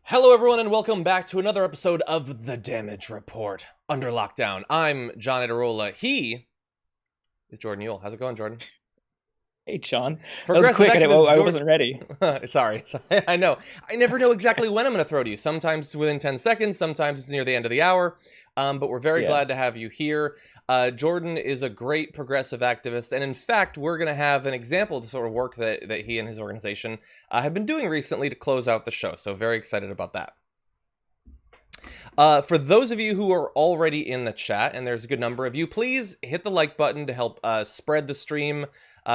Hello, everyone, and welcome back to another episode of The Damage Report Under Lockdown. I'm John Iadarola. He is Jordan Yule. How's it going, Jordan? Hey, Sean. That was Progressive quick. activist I Jordan. wasn't ready. Sorry, I know. I never know exactly when I'm going to throw to you. Sometimes it's within 10 seconds, sometimes it's near the end of the hour. But we're very Yeah. glad to have you here. Jordan is a great progressive activist, and in fact, we're going to have an example of the sort of work that he and his organization have been doing recently to close out the show. So very excited about that. For those of you who are already in the chat, and there's a good number of you, please hit the like button to help spread the stream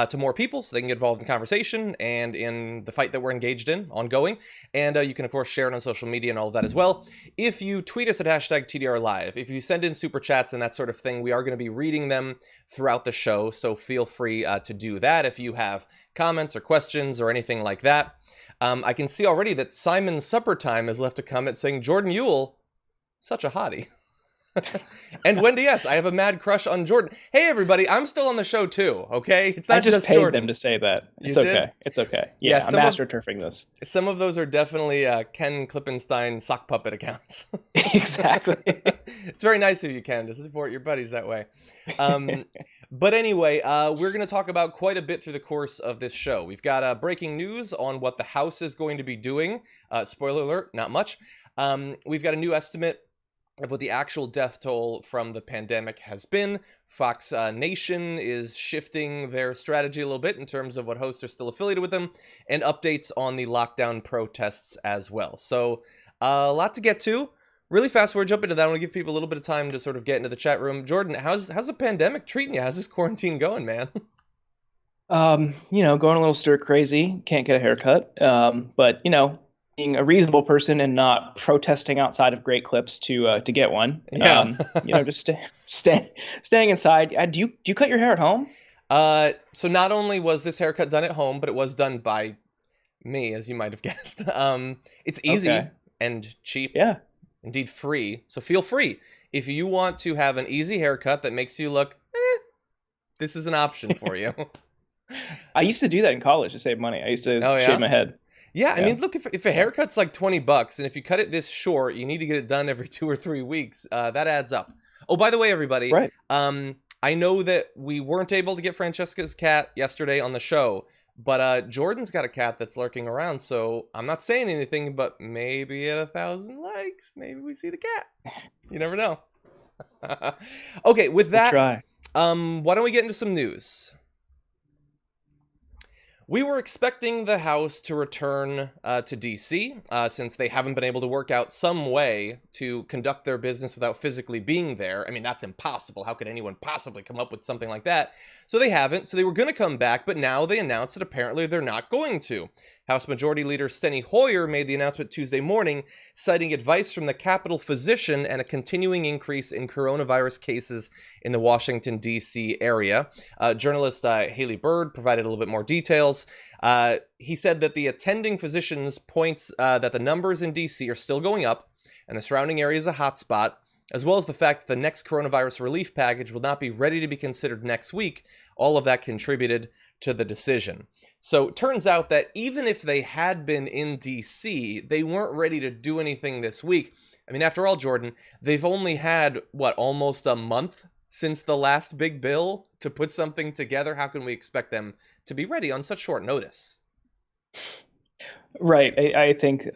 to more people so they can get involved in the conversation and in the fight that we're engaged in, ongoing. And you can, of course, share it on social media and all of that as well. If you tweet us at hashtag TDR Live, if you send in super chats and that sort of thing, we are going to be reading them throughout the show, so feel free to do that if you have comments or questions or anything like that. I can see already that Simon Suppertime has left a comment saying, Jordan Yule, such a hottie. And Wendy S., I have a mad crush on Jordan. Hey, everybody, I'm still on the show, too, okay? It's I not just just paid Jordan. them to say that. You It's did? okay. It's okay. Yeah, Yeah, I'm astroturfing this. Some of those are definitely Ken Klippenstein sock puppet accounts. Exactly. It's very nice of you, Ken, to support your buddies that way. But anyway, we're going to talk about quite a bit through the course of this show. We've got breaking news on what the House is going to be doing. Spoiler alert, not much. We've got a new estimate of what the actual death toll from the pandemic has been. Fox Nation is shifting their strategy a little bit in terms of what hosts are still affiliated with them, and updates on the lockdown protests as well. So a lot to get to. Really fast, we're jumping into that. I want to give people a little bit of time to sort of get into the chat room. Jordan, how's the pandemic treating you? How's this quarantine going, man? Going a little stir crazy. Can't get a haircut. But being a reasonable person and not protesting outside of Great Clips to get one. Yeah. Just staying inside. Do you cut your hair at home? So not only was this haircut done at home, but it was done by me, as you might have guessed. It's easy Okay. and cheap. Yeah. Indeed free. So feel free. If you want to have an easy haircut that makes you look, this is an option for you. I used to do that in college to save money. I used to Oh, yeah? shave my head. Yeah, I Yeah. mean, look, if a haircut's like $20, and if you cut it this short, you need to get it done every 2 or 3 weeks, that adds up. Oh, by the way, everybody, Right. I know that we weren't able to get Francesca's cat yesterday on the show, but Jordan's got a cat that's lurking around, so I'm not saying anything, but maybe at 1,000 likes, maybe we see the cat. You never know. Okay, with We'll that, try. why don't we get into some news? We were expecting the House to return to D.C. Since they haven't been able to work out some way to conduct their business without physically being there. I mean, that's impossible. How could anyone possibly come up with something like that? So they haven't. So they were going to come back, but now they announced that apparently they're not going to. House Majority Leader Steny Hoyer made the announcement Tuesday morning, citing advice from the Capitol physician and a continuing increase in coronavirus cases in the Washington, D.C. area. Journalist Haley Bird provided a little bit more details. He said that the attending physicians points that the numbers in D.C. are still going up, and the surrounding area is a hotspot, as well as the fact that the next coronavirus relief package will not be ready to be considered next week. All of that contributed to the decision. So it turns out that even if they had been in D.C., they weren't ready to do anything this week. I mean, after all, Jordan, they've only had, almost a month since the last big bill to put something together. How can we expect them to be ready on such short notice? Right. I think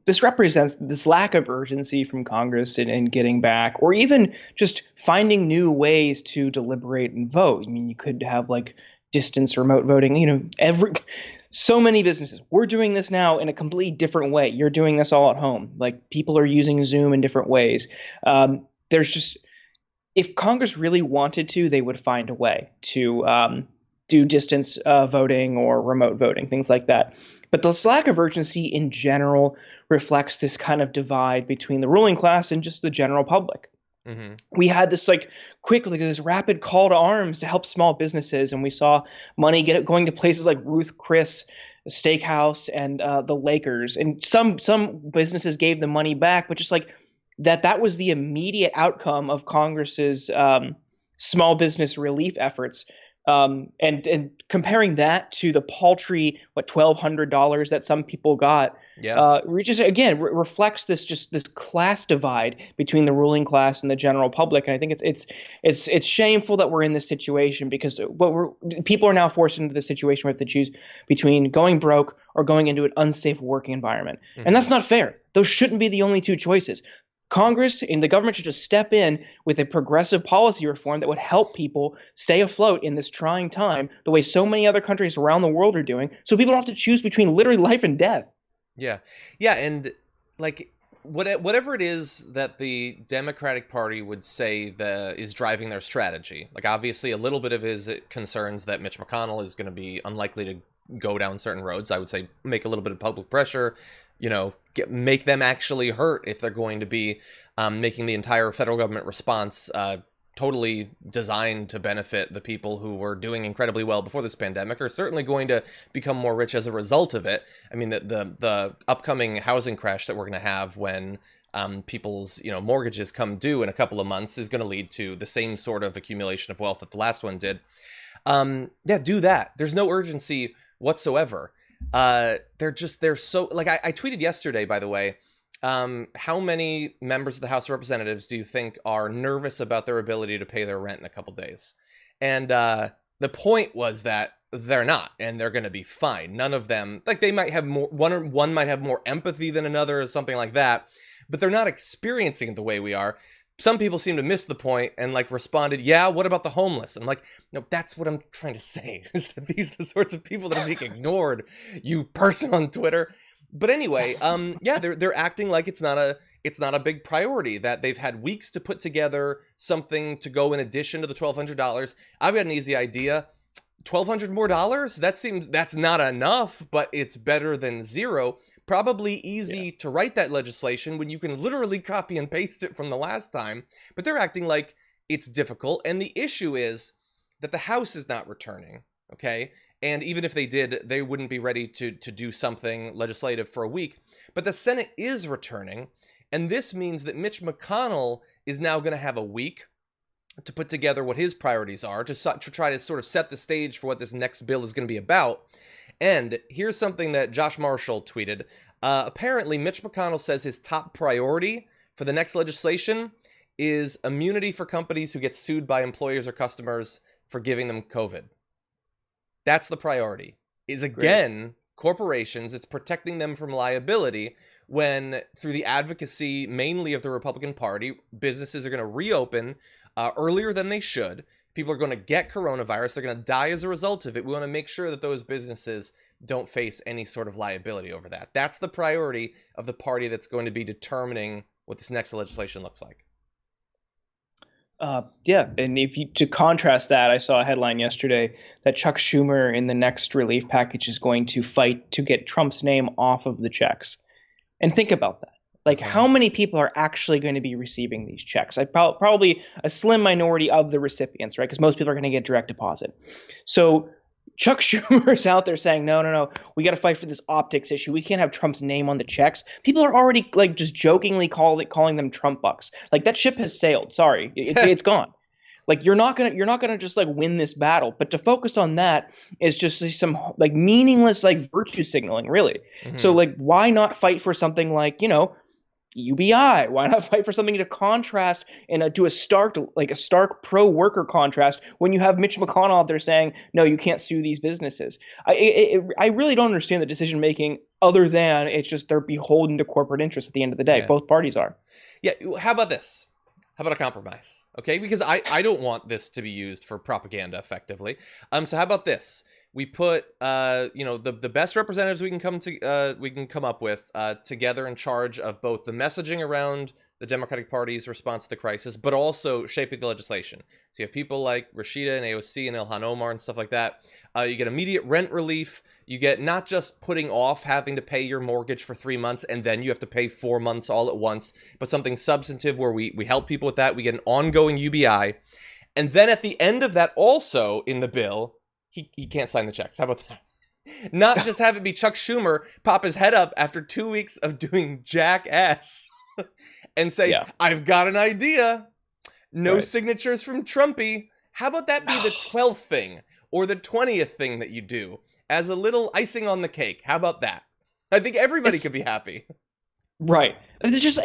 this represents this lack of urgency from Congress in getting back, or even just finding new ways to deliberate and vote. I mean, you could have like distance remote voting. So many businesses. We're doing this now in a completely different way. You're doing this all at home. Like people are using Zoom in different ways. If Congress really wanted to, they would find a way to do distance voting or remote voting, things like that. But this lack of urgency in general reflects this kind of divide between the ruling class and just the general public. Mm-hmm. We had this this rapid call to arms to help small businesses, and we saw money going to places like Ruth Chris Steakhouse and the Lakers, and some businesses gave the money back, but just like that was the immediate outcome of Congress's small business relief efforts. And comparing that to the paltry $1,200 that some people got, Yeah. just again reflects this class divide between the ruling class and the general public. And I think it's shameful that we're in this situation, because people are now forced into this situation where they have to choose between going broke or going into an unsafe working environment, and that's not fair. Those shouldn't be the only two choices. Congress and the government should just step in with a progressive policy reform that would help people stay afloat in this trying time, the way so many other countries around the world are doing, so people don't have to choose between literally life and death. Yeah. Yeah, and like whatever it is that the Democratic Party would say is driving their strategy. Like obviously a little bit of his concerns that Mitch McConnell is going to be unlikely to go down certain roads. I would say make a little bit of public pressure, make them actually hurt if they're going to be making the entire federal government response totally designed to benefit the people who were doing incredibly well before this pandemic, are certainly going to become more rich as a result of it. I mean, the upcoming housing crash that we're going to have when people's mortgages come due in a couple of months is going to lead to the same sort of accumulation of wealth that the last one did. Yeah, do that. There's no urgency whatsoever. They're so, like, I tweeted yesterday, by the way, how many members of the House of Representatives do you think are nervous about their ability to pay their rent in a couple days? And the point was that they're not, and they're going to be fine. None of them, like, they might have more, one might have more empathy than another or something like that, but they're not experiencing it the way we are. Some people seem to miss the point and like responded, yeah, what about the homeless? And I'm like, no, that's what I'm trying to say, is that these are the sorts of people that are being ignored, you person on Twitter. But anyway, yeah, they're acting like it's not a big priority, that they've had weeks to put together something to go in addition to the $1,200. I've got an easy idea. $1,200 more dollars? That's not enough, but it's better than zero. Probably easy to write that legislation when you can literally copy and paste it from the last time. But they're acting like it's difficult. And the issue is that the House is not returning, okay? And even if they did, they wouldn't be ready to do something legislative for a week. But the Senate is returning. And this means that Mitch McConnell is now going to have a week to put together what his priorities are, to try to sort of set the stage for what this next bill is going to be about. And here's something that Josh Marshall tweeted. Apparently, Mitch McConnell says his top priority for the next legislation is immunity for companies who get sued by employers or customers for giving them COVID. That's the priority. Is again, corporations, it's protecting them from liability when, through the advocacy mainly of the Republican Party, businesses are going to reopen earlier than they should. People are going to get coronavirus. They're going to die as a result of it. We want to make sure that those businesses don't face any sort of liability over that. That's the priority of the party that's going to be determining what this next legislation looks like. Yeah, and to contrast that, I saw a headline yesterday that Chuck Schumer in the next relief package is going to fight to get Trump's name off of the checks. And think about that. Like, how many people are actually going to be receiving these checks? Probably a slim minority of the recipients, right? Because most people are going to get direct deposit. So Chuck Schumer is out there saying, no, we got to fight for this optics issue. We can't have Trump's name on the checks. People are already like just jokingly calling them Trump bucks. Like, that ship has sailed. Sorry, it's gone. Like, you're not gonna just like win this battle. But to focus on that is just some like meaningless like virtue signaling, really. Mm-hmm. So like, why not fight for something like UBI? Why not fight for something to contrast and do a stark pro-worker contrast when you have Mitch McConnell out there saying, no, you can't sue these businesses? I really don't understand the decision making, other than it's just they're beholden to corporate interests at the end of the day. Yeah. Both parties are. Yeah. How about this? How about a compromise? Okay, because I don't want this to be used for propaganda effectively. So how about this? We put the best representatives we can come up with together in charge of both the messaging around the Democratic Party's response to the crisis, but also shaping the legislation. So you have people like Rashida and AOC and Ilhan Omar and stuff like that. You get immediate rent relief. You get not just putting off having to pay your mortgage for 3 months and then you have to pay 4 months all at once, but something substantive where we help people with that. We get an ongoing UBI. And then at the end of that, also in the bill, he can't sign the checks. How about that? Not just have it be Chuck Schumer pop his head up after 2 weeks of doing jackass and say, I've got an idea. No signatures from Trumpy. How about that be the 12th thing? or the 20th thing that you do as a little icing on the cake. How about that? I think everybody could be happy. Right. It's just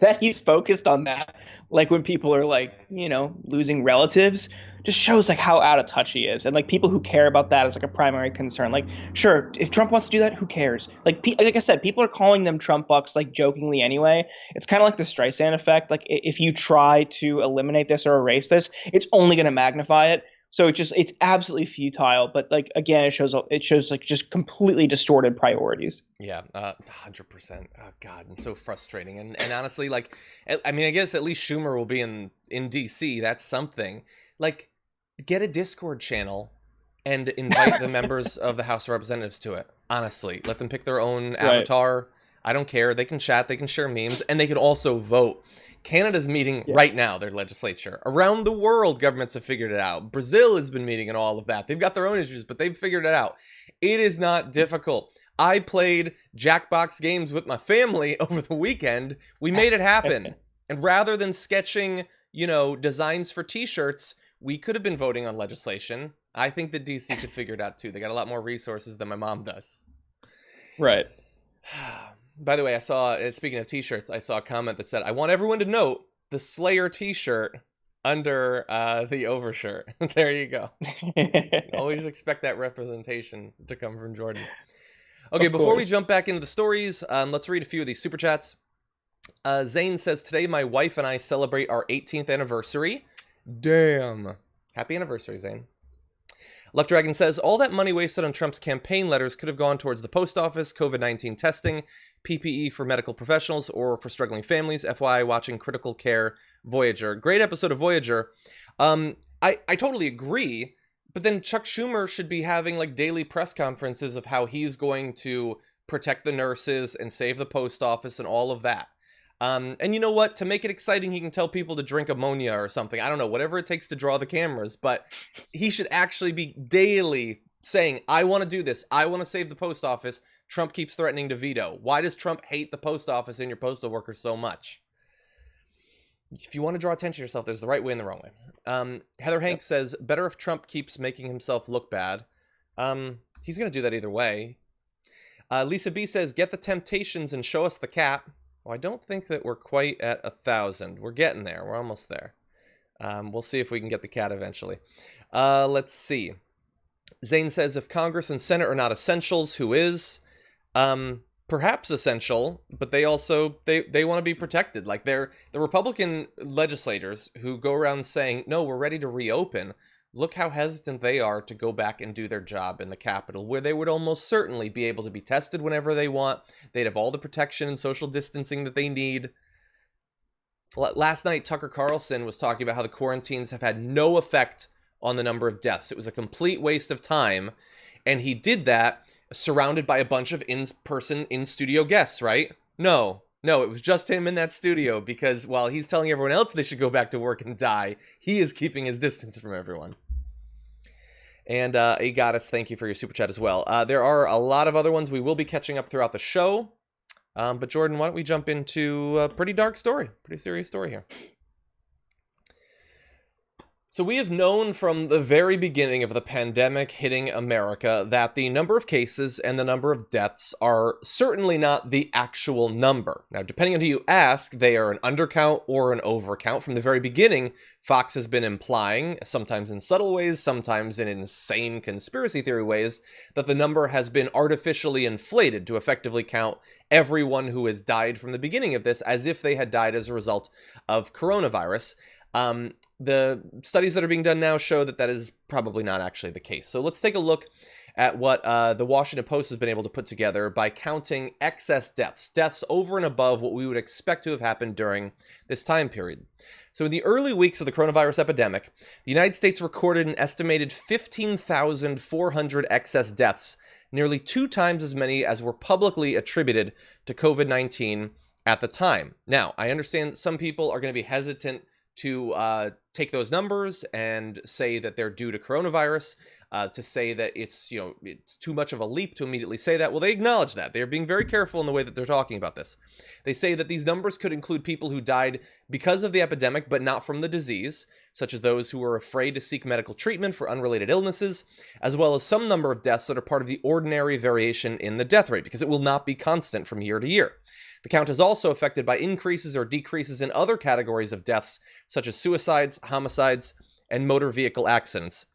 that he's focused on that. Like when people are like, losing relatives, just shows like how out of touch he is. And like people who care about that as like a primary concern. Like, sure, if Trump wants to do that, who cares? Like I said, people are calling them Trump bucks like jokingly anyway. It's kind of like the Streisand effect. Like if you try to eliminate this or erase this, it's only going to magnify it. So it's absolutely futile. But like again, it shows like just completely distorted priorities. Yeah, 100%. Oh God, and so frustrating. And honestly, like, I mean, I guess at least Schumer will be in DC. That's something. Like, get a Discord channel and invite the members of the House of Representatives to it. Honestly, let them pick their own avatar. I don't care. They can chat. They can share memes, and they can also vote. Canada's meeting right now, their legislature. Around the world, governments have figured it out. Brazil has been meeting and all of that. They've got their own issues, but they've figured it out. It is not difficult. I played Jackbox games with my family over the weekend. We made it happen. And rather than sketching, designs for t-shirts, we could have been voting on legislation. I think that DC could figure it out too. They got a lot more resources than my mom does. Right. By the way, I saw, speaking of t-shirts, I saw a comment that said, I want everyone to note the Slayer t-shirt under the overshirt. There you go. Always expect that representation to come from Jordan. Okay, before we jump back into the stories, let's read a few of these super chats. Zane says, today my wife and I celebrate our 18th anniversary. Damn. Happy anniversary, Zane. Luck Dragon says, all that money wasted on Trump's campaign letters could have gone towards the post office, COVID-19 testing, PPE for medical professionals, or for struggling families. FYI, watching Critical Care Voyager. Great episode of Voyager. I totally agree, but then Chuck Schumer should be having like daily press conferences of how he's going to protect the nurses and save the post office and all of that. And you know what? To make it exciting, he can tell people to drink ammonia or something. I don't know, whatever it takes to draw the cameras. But he should actually be daily saying, I want to do this. I want to save the post office. Trump keeps threatening to veto. Why does Trump hate the post office and your postal workers so much? If you want to draw attention to yourself, there's the right way and the wrong way. Heather Hank says, better if Trump keeps making himself look bad. He's going to do that either way. Lisa B says, get the Temptations and show us the cat. Well, I don't think that we're quite at 1,000. We're getting there. We're almost there. We'll see if we can get the cat eventually. Let's see. Zane says, if Congress and Senate are not essentials, who is? Perhaps essential, but they also, they want to be protected. Like they're the Republican legislators who go around saying, no, we're ready to reopen. Look how hesitant they are to go back and do their job in the Capitol, where they would almost certainly be able to be tested whenever they want. They'd have all the protection and social distancing that they need. Last night, Tucker Carlson was talking about how the quarantines have had no effect on the number of deaths. It was a complete waste of time, and he did that surrounded by a bunch of in-person, in-studio guests, right? No, it was just him in that studio, because while he's telling everyone else they should go back to work and die, he is keeping his distance from everyone. And Goddess, thank you for your super chat as well. There are a lot of other ones we will be catching up throughout the show. But Jordan, why don't we jump into a pretty dark story, pretty serious story here. So we have known from the very beginning of the pandemic hitting America that the number of cases and the number of deaths are certainly not the actual number. Now, depending on who you ask, they are an undercount or an overcount. From the very beginning, Fox has been implying, sometimes in subtle ways, sometimes in insane conspiracy theory ways, that the number has been artificially inflated to effectively count everyone who has died from the beginning of this as if they had died as a result of coronavirus. The studies that are being done now show that that is probably not actually the case. So let's take a look at what the Washington Post has been able to put together by counting excess deaths over and above what we would expect to have happened during this time period. So in the early weeks of the coronavirus epidemic, the United States recorded an estimated 15,400 excess deaths, nearly 2 times as many as were publicly attributed to COVID-19 at the time. Now, I understand some people are going to be hesitant to take those numbers and say that they're due to coronavirus. to say that it's, it's too much of a leap to immediately say that. Well, they acknowledge that. They're being very careful in the way that they're talking about this. They say that these numbers could include people who died because of the epidemic, but not from the disease, such as those who were afraid to seek medical treatment for unrelated illnesses, as well as some number of deaths that are part of the ordinary variation in the death rate, because it will not be constant from year to year. The count is also affected by increases or decreases in other categories of deaths, such as suicides, homicides, and motor vehicle accidents.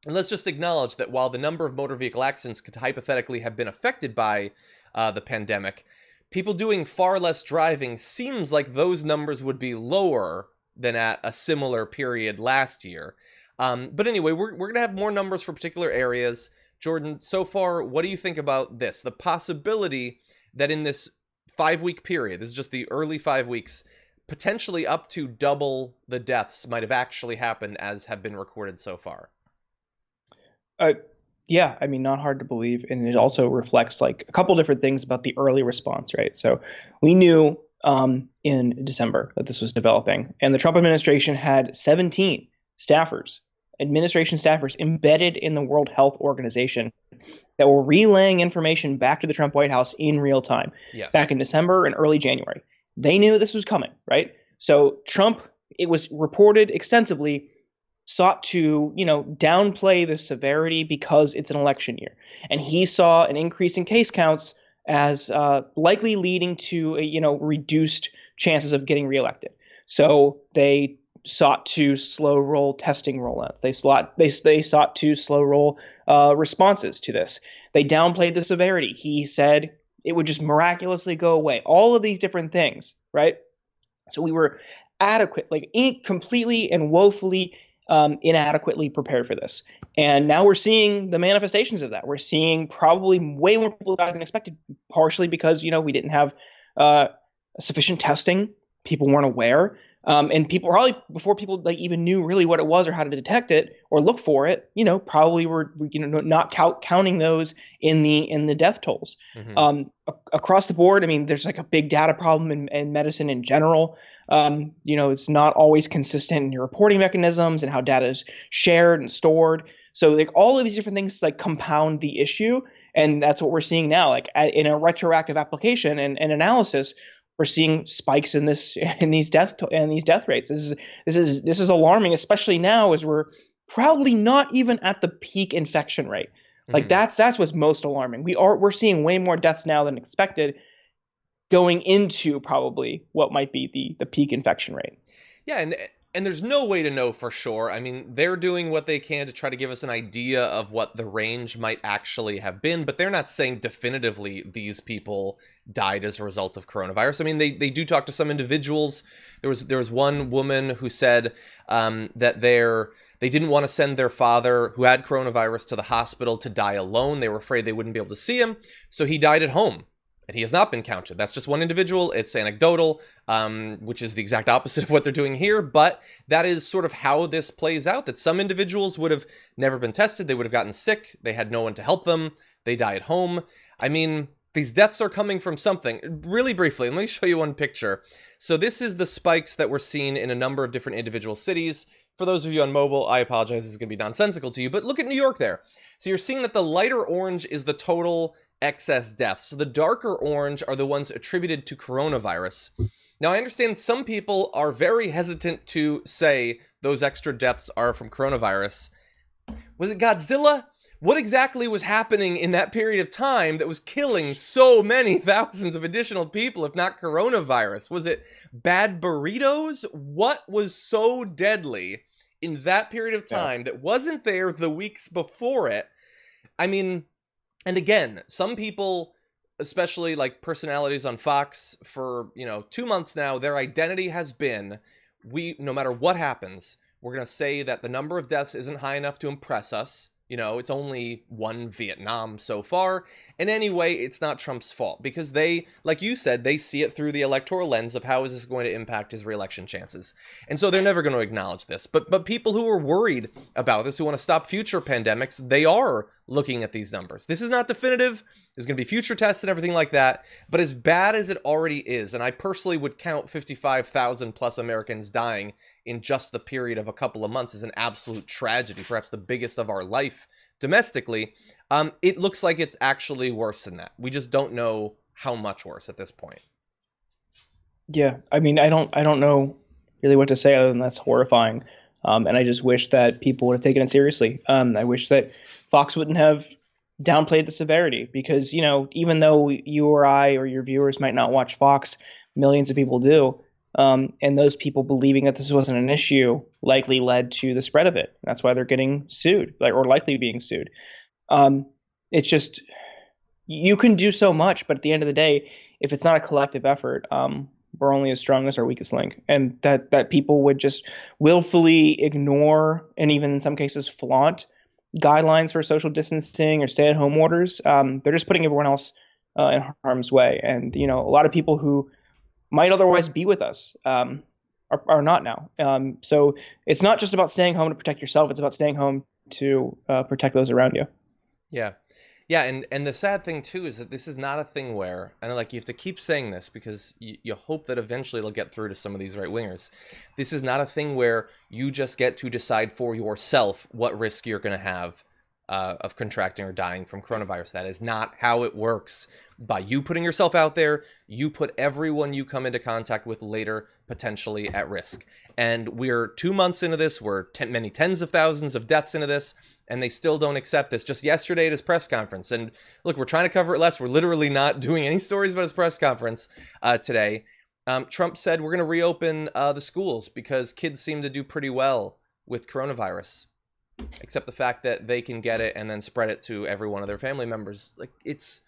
And let's just acknowledge that while the number of motor vehicle accidents could hypothetically have been affected by the pandemic, people doing far less driving seems like those numbers would be lower than at a similar period last year. But anyway, we're going to have more numbers for particular areas. Jordan, so far, what do you think about this? The possibility that in this 5-week period, this is just the early 5 weeks, potentially up to double the deaths might have actually happened as have been recorded so far. Yeah, I mean, not hard to believe. And it also reflects like a couple different things about the early response, right? So we knew in December that this was developing, and the Trump administration had 17 administration staffers embedded in the World Health Organization that were relaying information back to the Trump White House in real time. Yes. Back in December and early January. They knew this was coming, right? So Trump, it was reported extensively, sought to, downplay the severity because it's an election year. And he saw an increase in case counts as likely leading to, reduced chances of getting reelected. So they sought to slow roll testing rollouts. They sought to slow roll responses to this. They downplayed the severity. He said it would just miraculously go away. All of these different things, right? So we were completely and woefully inadequately prepared for this. And now we're seeing the manifestations of that. We're seeing probably way more people die than expected, partially because, we didn't have sufficient testing. People weren't aware. And people probably, before people even knew really what it was or how to detect it or look for it, probably were not counting those in the death tolls. Mm-hmm. Across the board, I mean, there's like a big data problem in medicine in general. It's not always consistent in your reporting mechanisms and how data is shared and stored. So like all of these different things like compound the issue, and that's what we're seeing now. Like in a retroactive application and analysis, we're seeing spikes in these death rates. This is alarming, especially now as we're probably not even at the peak infection rate. Like that's what's most alarming. We're seeing way more deaths now than expected, going into probably what might be the peak infection rate. Yeah, and there's no way to know for sure. I mean, they're doing what they can to try to give us an idea of what the range might actually have been, but they're not saying definitively these people died as a result of coronavirus. I mean, they do talk to some individuals. There was one woman who said that they didn't want to send their father, who had coronavirus, to the hospital to die alone. They were afraid they wouldn't be able to see him, so he died at home. And he has not been counted. That's just one individual. It's anecdotal, which is the exact opposite of what they're doing here. But that is sort of how this plays out, that some individuals would have never been tested. They would have gotten sick. They had no one to help them. They die at home. I mean, these deaths are coming from something. Really briefly, let me show you one picture. So this is the spikes that were seen in a number of different individual cities. For those of you on mobile, I apologize. This is going to be nonsensical to you. But look at New York there. So you're seeing that the lighter orange is the total excess deaths. So the darker orange are the ones attributed to coronavirus. Now, I understand some people are very hesitant to say those extra deaths are from coronavirus. Was it Godzilla? What exactly was happening in that period of time that was killing so many thousands of additional people, if not coronavirus? Was it bad burritos? What was so deadly in that period of time that wasn't there the weeks before it? I mean, and again, some people, especially like personalities on Fox for, 2 months now, their identity has been, no matter what happens, we're going to say that the number of deaths isn't high enough to impress us. It's only one Vietnam so far. And anyway, it's not Trump's fault because they, like you said, they see it through the electoral lens of how is this going to impact his reelection chances. And so they're never going to acknowledge this. But people who are worried about this, who want to stop future pandemics, they are looking at these numbers. This is not definitive. There's going to be future tests and everything like that. But as bad as it already is, and I personally would count 55,000 plus Americans dying in just the period of a couple of months as an absolute tragedy, perhaps the biggest of our life domestically, it looks like it's actually worse than that. We just don't know how much worse at this point. Yeah, I mean, I don't know really what to say other than that's horrifying. And I just wish that people would have taken it seriously. I wish that Fox wouldn't have downplayed the severity because, even though you or I or your viewers might not watch Fox, millions of people do. And those people believing that this wasn't an issue likely led to the spread of it. That's why they're getting sued, like, or likely being sued. It's just you can do so much, but at the end of the day, if it's not a collective effort, we're only as strong as our weakest link, and that people would just willfully ignore and even in some cases flaunt guidelines for social distancing or stay-at-home orders. They're just putting everyone else in harm's way, and a lot of people who might otherwise be with us are not now. So it's not just about staying home to protect yourself; it's about staying home to protect those around you. Yeah. Yeah, and the sad thing, too, is that this is not a thing where, and like you have to keep saying this because you hope that eventually it'll get through to some of these right-wingers. This is not a thing where you just get to decide for yourself what risk you're going to have of contracting or dying from coronavirus. That is not how it works. By you putting yourself out there, you put everyone you come into contact with later potentially at risk. And we're 2 months into this. We're many tens of thousands of deaths into this. And they still don't accept this. Just yesterday at his press conference. And look, we're trying to cover it less. We're literally not doing any stories about his press conference today. Trump said we're going to reopen the schools because kids seem to do pretty well with coronavirus. Except the fact that they can get it and then spread it to every one of their family members. Like, it's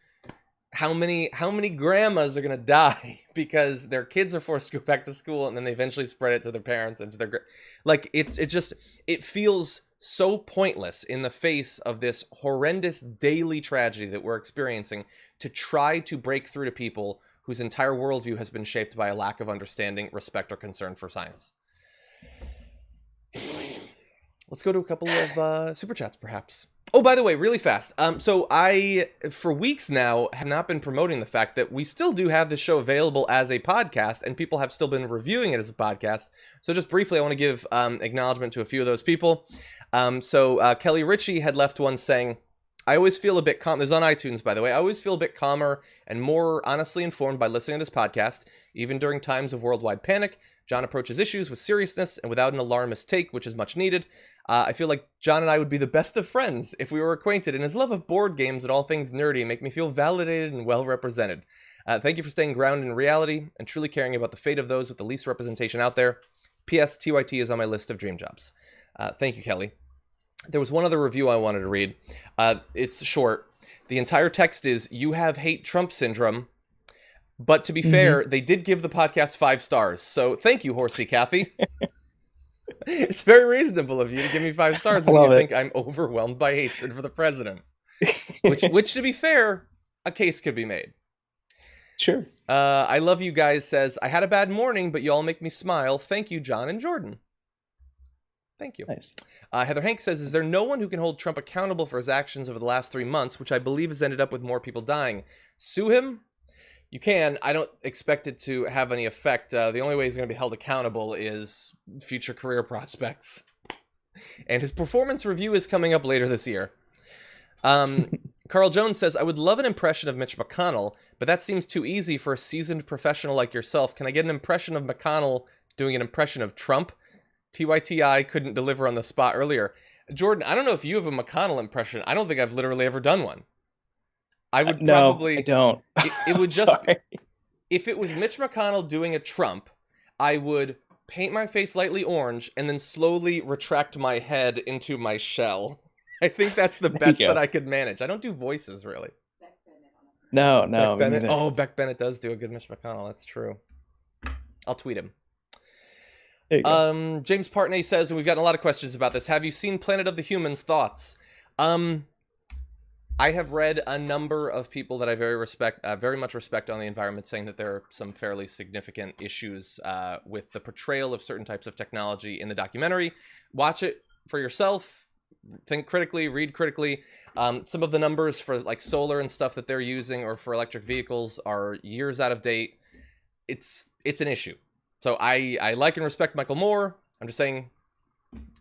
how many grandmas are going to die because their kids are forced to go back to school and then they eventually spread it to their parents and to their... Like, it feels so pointless in the face of this horrendous daily tragedy that we're experiencing to try to break through to people whose entire worldview has been shaped by a lack of understanding, respect, or concern for science. Anyway, let's go to a couple of super chats, perhaps. Oh, by the way, really fast. So I, for weeks now, have not been promoting the fact that we still do have this show available as a podcast, and people have still been reviewing it as a podcast. So just briefly, I want to give acknowledgement to a few of those people. Kelly Ritchie had left one saying, I always feel a bit calm. This is on iTunes, by the way. I always feel a bit calmer and more honestly informed by listening to this podcast. Even during times of worldwide panic, John approaches issues with seriousness and without an alarmist take, which is much needed. I feel like John and I would be the best of friends if we were acquainted, and his love of board games and all things nerdy make me feel validated and well represented. Thank you for staying grounded in reality and truly caring about the fate of those with the least representation out there. P.S. TYT is on my list of dream jobs. Thank you, Kelly. There was one other review I wanted to read. It's short. The entire text is, you have hate Trump syndrome. But to be fair, they did give the podcast 5 stars. So thank you, Horsey Cathy. It's very reasonable of you to give me 5 stars when you think I'm overwhelmed by hatred for the president. Which, to be fair, a case could be made. Sure. I love you guys says, I had a bad morning, but y'all make me smile. Thank you, John and Jordan. Thank you. Nice. Heather Hank says, is there no one who can hold Trump accountable for his actions over the last 3 months, which I believe has ended up with more people dying? Sue him? You can. I don't expect it to have any effect. The only way he's going to be held accountable is future career prospects. And his performance review is coming up later this year. Carl Jones says, I would love an impression of Mitch McConnell, but that seems too easy for a seasoned professional like yourself. Can I get an impression of McConnell doing an impression of Trump? TYTI couldn't deliver on the spot earlier. Jordan, I don't know if you have a McConnell impression. I don't think I've literally ever done one. I would probably... No, I don't. It would just... If it was Mitch McConnell doing a Trump, I would paint my face lightly orange and then slowly retract my head into my shell. I think that's the best that I could manage. I don't do voices, really. No. Beck Bennett. Oh, Beck Bennett does do a good Mitch McConnell. That's true. I'll tweet him. There you go. James Partney says, and we've gotten a lot of questions about this, have you seen Planet of the Humans? Thoughts? I have read a number of people that I very much respect on the environment saying that there are some fairly significant issues with the portrayal of certain types of technology in the documentary. Watch it for yourself. Think critically, read critically. Some of the numbers for like solar and stuff that they're using or for electric vehicles are years out of date. It's an issue. So I like and respect Michael Moore. I'm just saying,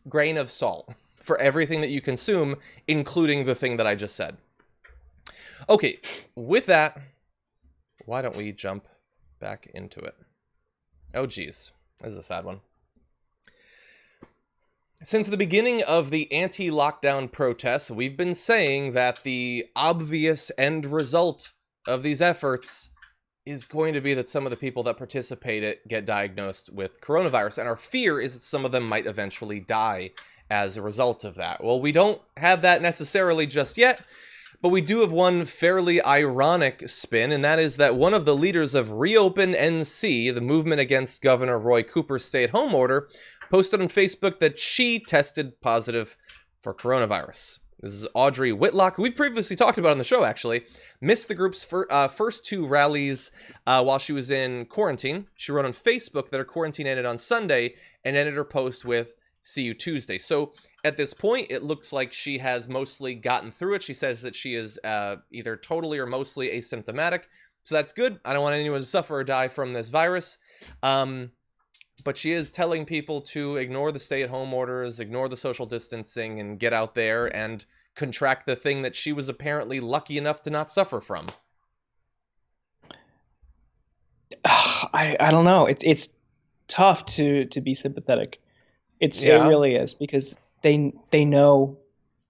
grain of salt for everything that you consume, including the thing that I just said. Okay, with that, why don't we jump back into it? Oh, geez. This is a sad one. Since the beginning of the anti-lockdown protests, we've been saying that the obvious end result of these efforts is going to be that some of the people that participate get diagnosed with coronavirus, and our fear is that some of them might eventually die as a result of that. Well, we don't have that necessarily just yet, but we do have one fairly ironic spin, and that is that one of the leaders of Reopen NC, the movement against Governor Roy Cooper's stay-at-home order, posted on Facebook that she tested positive for coronavirus. This is Audrey Whitlock, who we previously talked about on the show, actually. Missed the group's first two rallies while she was in quarantine. She wrote on Facebook that her quarantine ended on Sunday and ended her post with, "See you Tuesday." So at this point, it looks like she has mostly gotten through it. She says that she is either totally or mostly asymptomatic. So that's good. I don't want anyone to suffer or die from this virus. But she is telling people to ignore the stay-at-home orders, ignore the social distancing, and get out there and contract the thing that she was apparently lucky enough to not suffer from. I don't know. It's tough to be sympathetic. It really is, because they know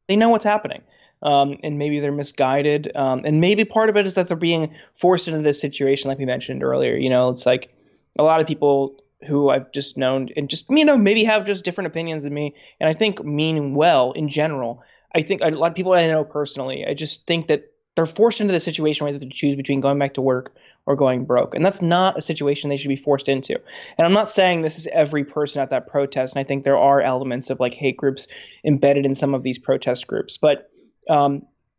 what's happening. And maybe they're misguided. And maybe part of it is that they're being forced into this situation, like we mentioned earlier. You know, it's like a lot of people who I've just known and just, maybe have just different opinions than me, and I think mean well in general. I think a lot of people I know personally, I just think that they're forced into the situation where they have to choose between going back to work or going broke. And that's not a situation they should be forced into. And I'm not saying this is every person at that protest. And I think there are elements of like hate groups embedded in some of these protest groups. But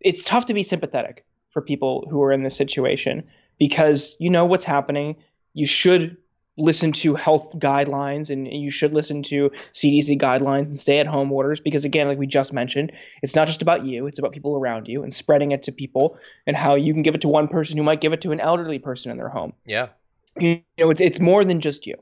it's tough to be sympathetic for people who are in this situation, because you know what's happening. You should listen to health guidelines, and you should listen to CDC guidelines and stay-at-home orders, because again, like we just mentioned, it's not just about you, it's about people around you and spreading it to people, and how you can give it to one person who might give it to an elderly person in their home. Yeah. You know, it's more than just you.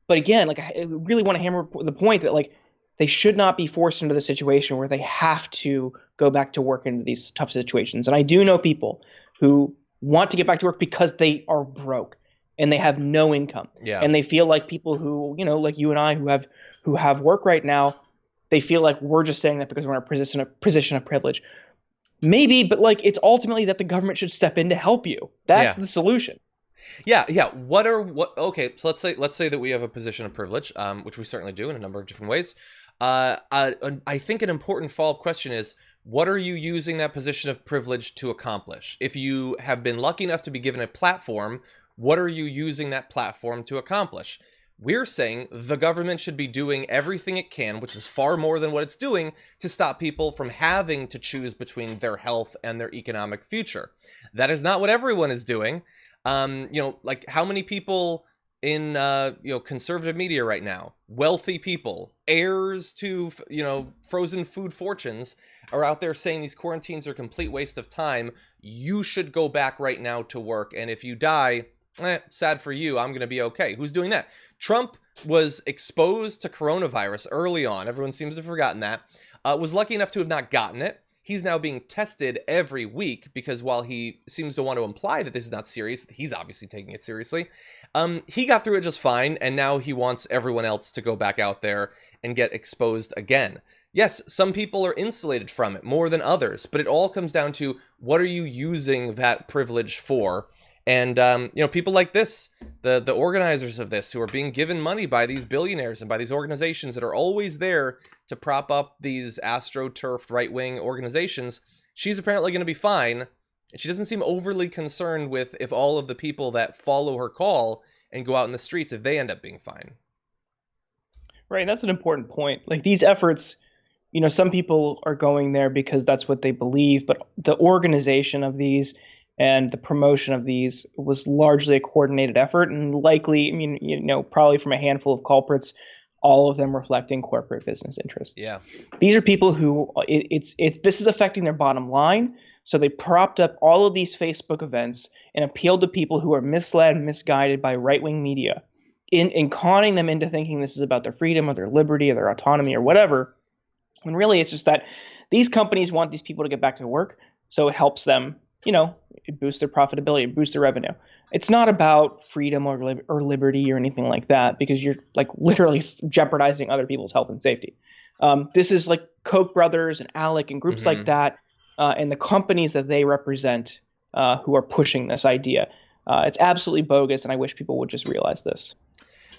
But again, like I really want to hammer the point that like they should not be forced into the situation where they have to go back to work into these tough situations. And I do know people who want to get back to work because they are broke and they have no income. Yeah. And they feel like people who, like you and I who have work right now, they feel like we're just saying that because we're in a position of privilege. Maybe, but like it's ultimately that the government should step in to help you. That's the solution. Yeah. Okay, so let's say that we have a position of privilege, which we certainly do in a number of different ways. I think an important follow-up question is, what are you using that position of privilege to accomplish? If you have been lucky enough to be given a platform, what are you using that platform to accomplish? We're saying the government should be doing everything it can, which is far more than what it's doing, to stop people from having to choose between their health and their economic future. That is not what everyone is doing. Like how many people in conservative media right now, wealthy people, heirs to frozen food fortunes, are out there saying these quarantines are a complete waste of time. You should go back right now to work, and if you die, sad for you, I'm gonna be okay. Who's doing that? Trump was exposed to coronavirus early on. Everyone seems to have forgotten that. Was lucky enough to have not gotten it. He's now being tested every week because while he seems to want to imply that this is not serious, he's obviously taking it seriously. He got through it just fine, and now he wants everyone else to go back out there and get exposed again. Yes, some people are insulated from it more than others, but it all comes down to what are you using that privilege for? And, people like this, the organizers of this, who are being given money by these billionaires and by these organizations that are always there to prop up these astroturfed right-wing organizations, she's apparently going to be fine. And she doesn't seem overly concerned with if all of the people that follow her call and go out in the streets, if they end up being fine. Right, that's an important point. Like these efforts, some people are going there because that's what they believe, but the organization of these and the promotion of these was largely a coordinated effort, and likely, probably from a handful of culprits, all of them reflecting corporate business interests. Yeah. These are people who this is affecting their bottom line. So they propped up all of these Facebook events and appealed to people who are misled and misguided by right-wing media in conning them into thinking this is about their freedom or their liberty or their autonomy or whatever. And really, it's just that these companies want these people to get back to work, so it helps them, it boosts their profitability, it boosts their revenue. It's not about freedom or liberty or anything like that, because you're like literally jeopardizing other people's health and safety. This is like Koch brothers and ALEC and groups like that, and the companies that they represent who are pushing this idea. It's absolutely bogus, and I wish people would just realize this.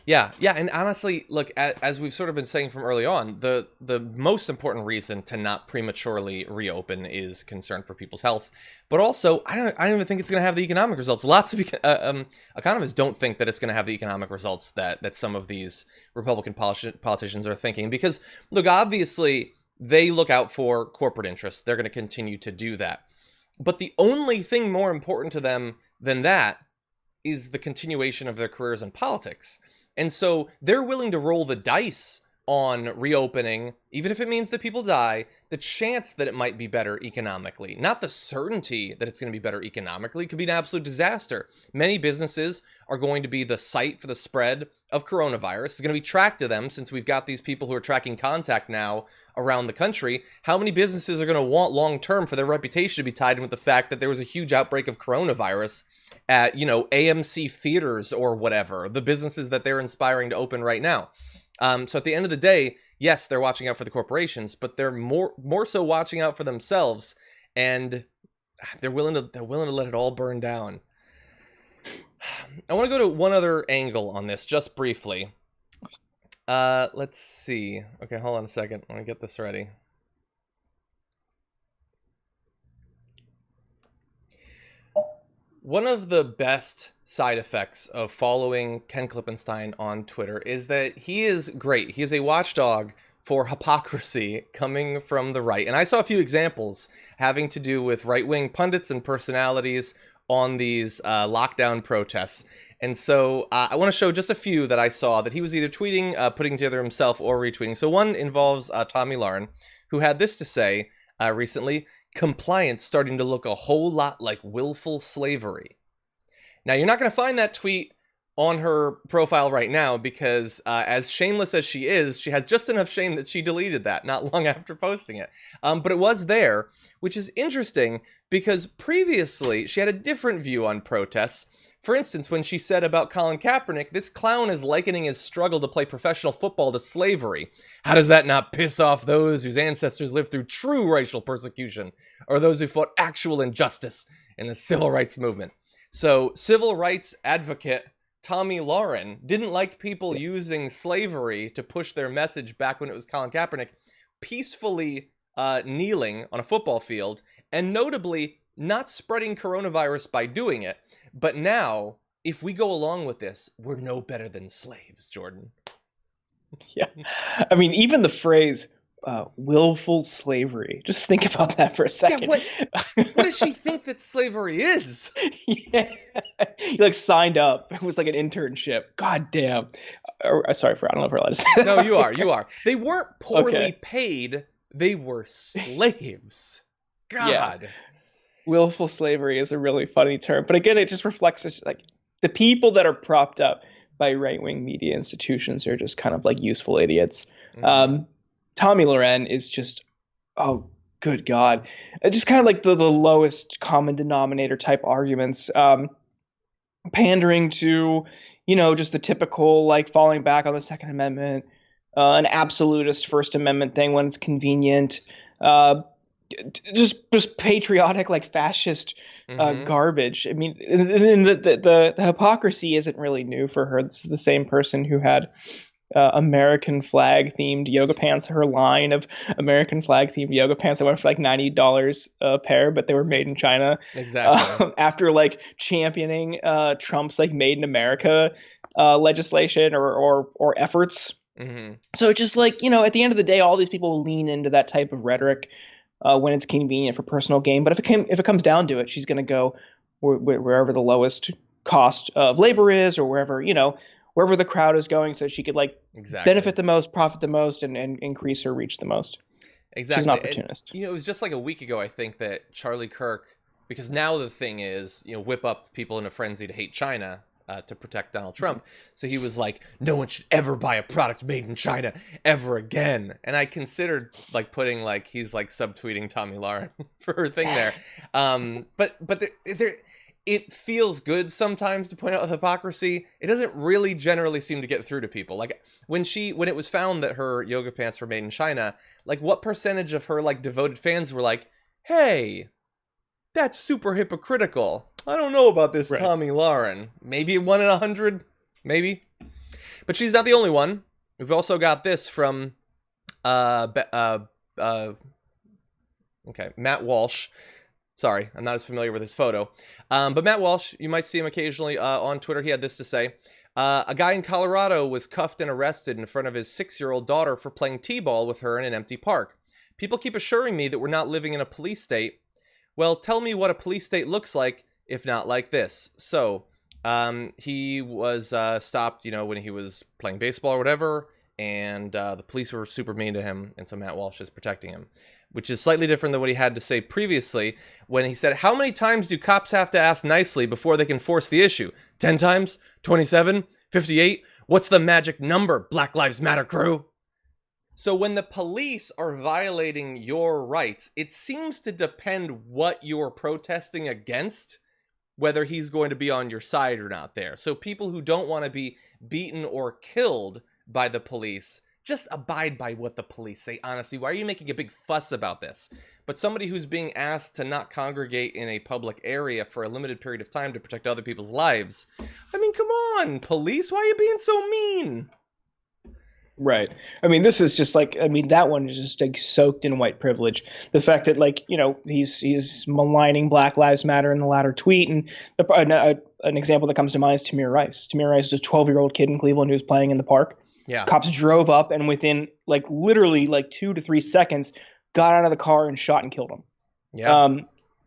Yeah, and honestly, look, as we've sort of been saying from early on, the most important reason to not prematurely reopen is concern for people's health, but also I don't even think it's going to have the economic results. Lots of economists don't think that it's going to have the economic results that some of these Republican politicians are thinking, because look, obviously they look out for corporate interests. They're going to continue to do that, but the only thing more important to them than that is the continuation of their careers in politics. And so they're willing to roll the dice on reopening, even if it means that people die, the chance that it might be better economically, not the certainty that it's going to be better economically. It could be an absolute disaster. Many businesses are going to be the site for the spread of coronavirus. It's going to be tracked to them, since we've got these people who are tracking contact now around the country. How many businesses are going to want long-term for their reputation to be tied in with the fact that there was a huge outbreak of coronavirus at, AMC theaters or whatever, the businesses that they're inspiring to open right now? So at the end of the day, yes, they're watching out for the corporations, but they're more so watching out for themselves, and they're willing to let it all burn down. I want to go to one other angle on this just briefly. Let's see. Okay, hold on a second. I want to get this ready. One of the best side effects of following Ken Klippenstein on Twitter is that he is great. He is a watchdog for hypocrisy coming from the right. And I saw a few examples having to do with right-wing pundits and personalities on these lockdown protests. And so I want to show just a few that I saw that he was either tweeting, putting together himself, or retweeting. So one involves Tommy Lauren, who had this to say recently: compliance starting to look a whole lot like willful slavery. Now, you're not going to find that tweet on her profile right now, because as shameless as she is, she has just enough shame that she deleted that not long after posting it. But it was there, which is interesting because previously she had a different view on protests. For instance, when she said about Colin Kaepernick, this clown is likening his struggle to play professional football to slavery. How does that not piss off those whose ancestors lived through true racial persecution, or those who fought actual injustice in the civil rights movement? So, civil rights advocate Tommy Lauren didn't like people using slavery to push their message back when it was Colin Kaepernick peacefully kneeling on a football field, and notably not spreading coronavirus by doing it. But now, if we go along with this, we're no better than slaves, Jordan. Yeah. I mean, even the phrase willful slavery, just think about that for a second. Yeah, what does she think that slavery is? Yeah. He like signed up. It was like an internship. God damn. Sorry, I don't know if we're allowed to say that. No, you are. They weren't poorly paid. They were slaves. God. Yeah. Willful slavery is a really funny term. But again, it just reflects like the people that are propped up by right-wing media institutions are just kind of like useful idiots. Mm-hmm. Tommy Lauren is just, oh, good God. It's just kind of like the lowest common denominator type arguments, pandering to, just the typical like falling back on the Second Amendment, an absolutist First Amendment thing when it's convenient, just patriotic, like fascist garbage. I mean, the hypocrisy isn't really new for her. This is the same person who had American flag themed yoga pants. Her line of American flag themed yoga pants that went for like $90 a pair, but they were made in China. Exactly. After like championing Trump's like Made in America legislation or efforts. Mm-hmm. So it's just like, at the end of the day, all these people lean into that type of rhetoric when it's convenient for personal gain. But if it comes down to it, she's going to go wherever the lowest cost of labor is, or wherever the crowd is going, so she could like benefit the most, profit the most, and increase her reach the most. Exactly. She's an opportunist. And, it was just like a week ago, I think, that Charlie Kirk, because now the thing is, whip up people in a frenzy to hate China to protect Donald Trump. So he was like, no one should ever buy a product made in China ever again. And I considered like putting like, he's like subtweeting Tomi Lahren for her thing there. But it feels good sometimes to point out hypocrisy. It doesn't really generally seem to get through to people. Like when it was found that her yoga pants were made in China, like what percentage of her like devoted fans were like, hey, that's super hypocritical. I don't know about this Tomi Lahren. Maybe 1 in 100, maybe. But she's not the only one. We've also got this from Matt Walsh. Sorry, I'm not as familiar with his photo. But Matt Walsh, you might see him occasionally on Twitter. He had this to say. A guy in Colorado was cuffed and arrested in front of his 6-year-old daughter for playing t-ball with her in an empty park. People keep assuring me that we're not living in a police state. Well, tell me what a police state looks like, if not like this. So, he was stopped, when he was playing baseball or whatever, and the police were super mean to him, and so Matt Walsh is protecting him, which is slightly different than what he had to say previously when he said, how many times do cops have to ask nicely before they can force the issue? 10 times? 27? 58? What's the magic number, Black Lives Matter crew? So when the police are violating your rights, it seems to depend what you're protesting against, whether he's going to be on your side or not there. So people who don't want to be beaten or killed by the police, just abide by what the police say. Honestly, why are you making a big fuss about this? But somebody who's being asked to not congregate in a public area for a limited period of time to protect other people's lives. I mean, come on, police, why are you being so mean? Right. I mean, this is just like, that one is just like soaked in white privilege. The fact that he's maligning Black Lives Matter in the latter tweet. And an example that comes to mind is Tamir Rice. Tamir Rice is a 12-year-old kid in Cleveland who was playing in the park. Yeah. Cops drove up and within literally 2 to 3 seconds got out of the car and shot and killed him. Yeah.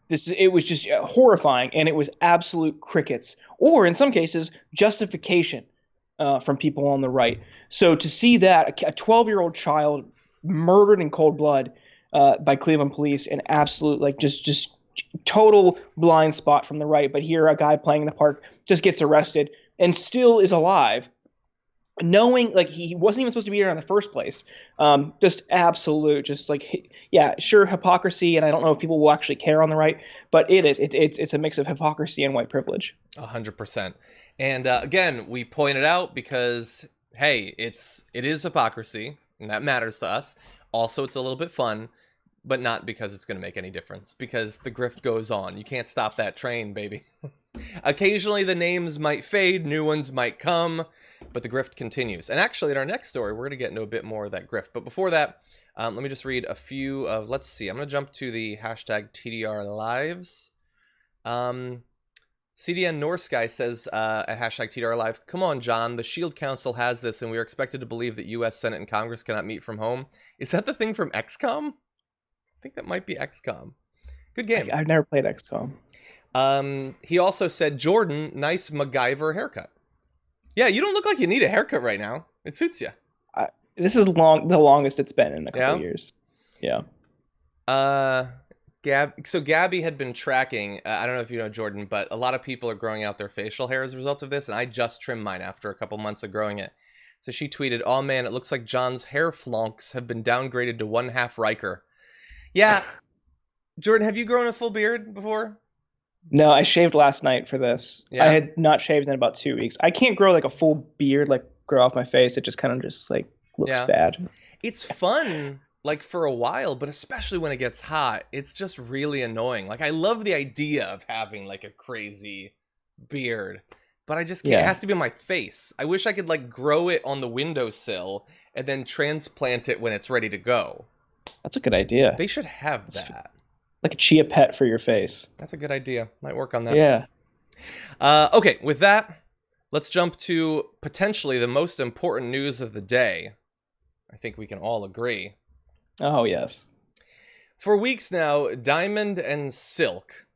It was just horrifying, and it was absolute crickets, or in some cases, justification. From people on the right. So to see that, a 12-year-old child murdered in cold blood by Cleveland police, an absolute, just total blind spot from the right. But here, a guy playing in the park just gets arrested and still is alive, knowing he wasn't even supposed to be here in the first place. Just absolute, sure, hypocrisy. And I don't know if people will actually care on the right, but it's a mix of hypocrisy and white privilege. 100%. And again, we point it out because, hey, it is hypocrisy, and that matters to us. Also, it's a little bit fun, but not because it's going to make any difference, because the grift goes on. You can't stop that train, baby. Occasionally, the names might fade, new ones might come, but the grift continues. And actually, in our next story, we're going to get into a bit more of that grift. But before that, let me just read a few of, let's see, I'm going to jump to the hashtag TDR lives. CDN Norse guy says at hashtag TDR Live, come on, John, the Shield Council has this, and we are expected to believe that U.S. Senate and Congress cannot meet from home. Is that the thing from XCOM? I think that might be XCOM. Good game. I've never played XCOM. He also said, Jordan, nice MacGyver haircut. Yeah, you don't look like you need a haircut right now. It suits you. This is the longest it's been in a couple years. Yeah. So Gabby had been tracking, I don't know if you know Jordan, but a lot of people are growing out their facial hair as a result of this, and I just trimmed mine after a couple months of growing it. So she tweeted, oh man, it looks like John's hair flonks have been downgraded to 1/2 Riker. Yeah. Jordan, have you grown a full beard before? No, I shaved last night for this. Yeah. I had not shaved in about 2 weeks. I can't grow a full beard, grow off my face. It just kind of looks bad. It's fun. For a while, but especially when it gets hot, it's just really annoying. I love the idea of having a crazy beard, but I just can't. It has to be on my face. I wish I could grow it on the windowsill and then transplant it when it's ready to go. That's a good idea. They should have that. Like a chia pet for your face. That's a good idea. Might work on that. Yeah. Okay, with that, let's jump to potentially the most important news of the day. I think we can all agree. Oh, yes. For weeks now, Diamond and Silk,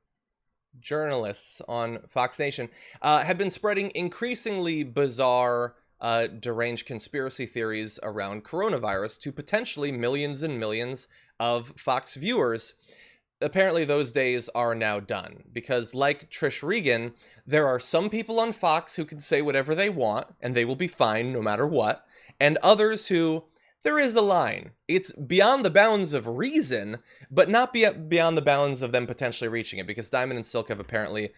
journalists on Fox Nation, have been spreading increasingly bizarre, deranged conspiracy theories around coronavirus to potentially millions and millions of Fox viewers. apparently those days are now done, because like Trish Regan, there are some people on Fox who can say whatever they want and they will be fine no matter what, and others who, there is a line. It's beyond the bounds of reason, but not beyond the bounds of them potentially reaching it, because Diamond and Silk have apparently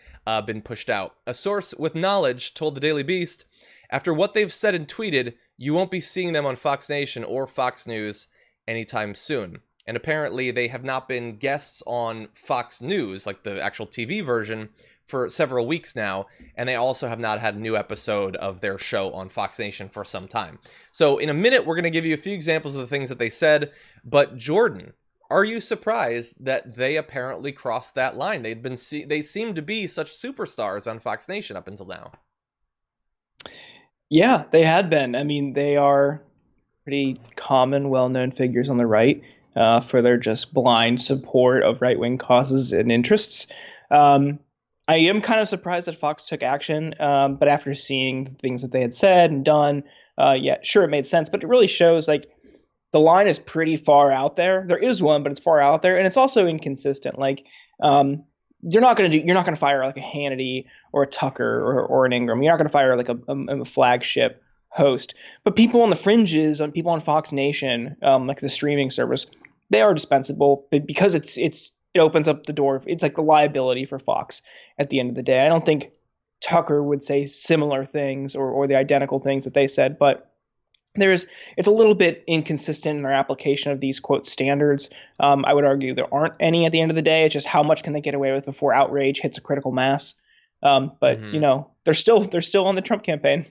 been pushed out. A source with knowledge told the Daily Beast, after what they've said and tweeted, you won't be seeing them on Fox Nation or Fox News anytime soon. And apparently they have not been guests on Fox News, like the actual TV version, for several weeks now, and they also have not had a new episode of their show on Fox Nation for some time. So in a minute, we're going to give you a few examples of the things that they said, but Jordan, are you surprised that they apparently crossed that line? They seem to be such superstars on Fox Nation up until now. Yeah, they had been. I mean, they are pretty common, well-known figures on the right for their just blind support of right-wing causes and interests. I am kind of surprised that Fox took action, but after seeing the things that they had said and done, yeah, sure, it made sense. But it really shows like the line is pretty far out there. There is one, but it's far out there, and it's also inconsistent. Like you're not going to fire like a Hannity or a Tucker or an Ingram. You're not going to fire like a flagship host. But people on the fringes, people on Fox Nation, like the streaming service, they are dispensable because it opens up the door. It's like the liability for Fox at the end of the day. I don't think Tucker would say similar things or the identical things that they said, but it's a little bit inconsistent in their application of these quote standards. I would argue there aren't any at the end of the day. It's just how much can they get away with before outrage hits a critical mass. But they're still on the Trump campaign.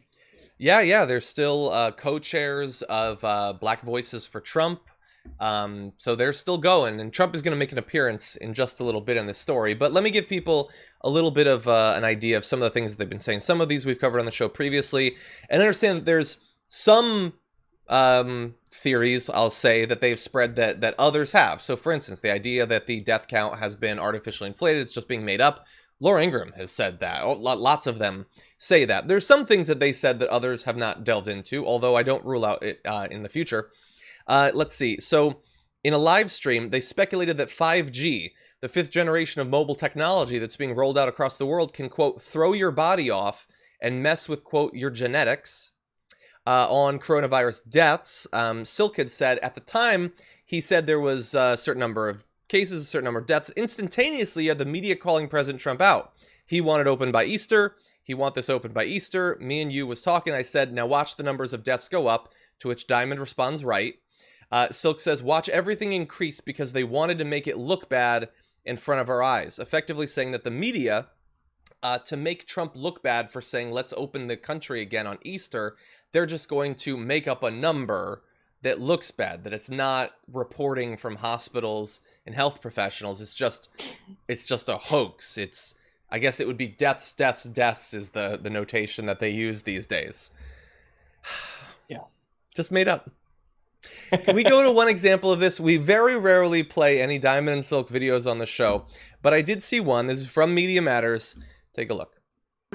Yeah, they're still co-chairs of Black Voices for Trump. So they're still going, and Trump is going to make an appearance in just a little bit in this story. But let me give people a little bit of an idea of some of the things that they've been saying. Some of these we've covered on the show previously, and understand that there's some theories, I'll say, that they've spread that others have. So, for instance, the idea that the death count has been artificially inflated, it's just being made up. Laura Ingraham has said that. Lots of them say that. There's some things that they said that others have not delved into, although I don't rule out it in the future. Let's see. So in a live stream, they speculated that 5G, the fifth generation of mobile technology that's being rolled out across the world, can, quote, throw your body off and mess with, quote, your genetics. On coronavirus deaths, Silk had said at the time, he said there was a certain number of cases, a certain number of deaths. Instantaneously, you had the media calling President Trump out. He wanted open by Easter. He want this open by Easter. Me and you was talking. I said, now watch the numbers of deaths go up, to which Diamond responds, right. Silk says, watch everything increase because they wanted to make it look bad in front of our eyes, effectively saying that the media, to make Trump look bad for saying, let's open the country again on Easter, they're just going to make up a number that looks bad, that it's not reporting from hospitals and health professionals. It's just a hoax. I guess it would be deaths is the notation that they use these days. Yeah. Just made up. Can we go to one example of this? We very rarely play any Diamond and Silk videos on the show, but I did see one. This is from Media Matters. Take a look.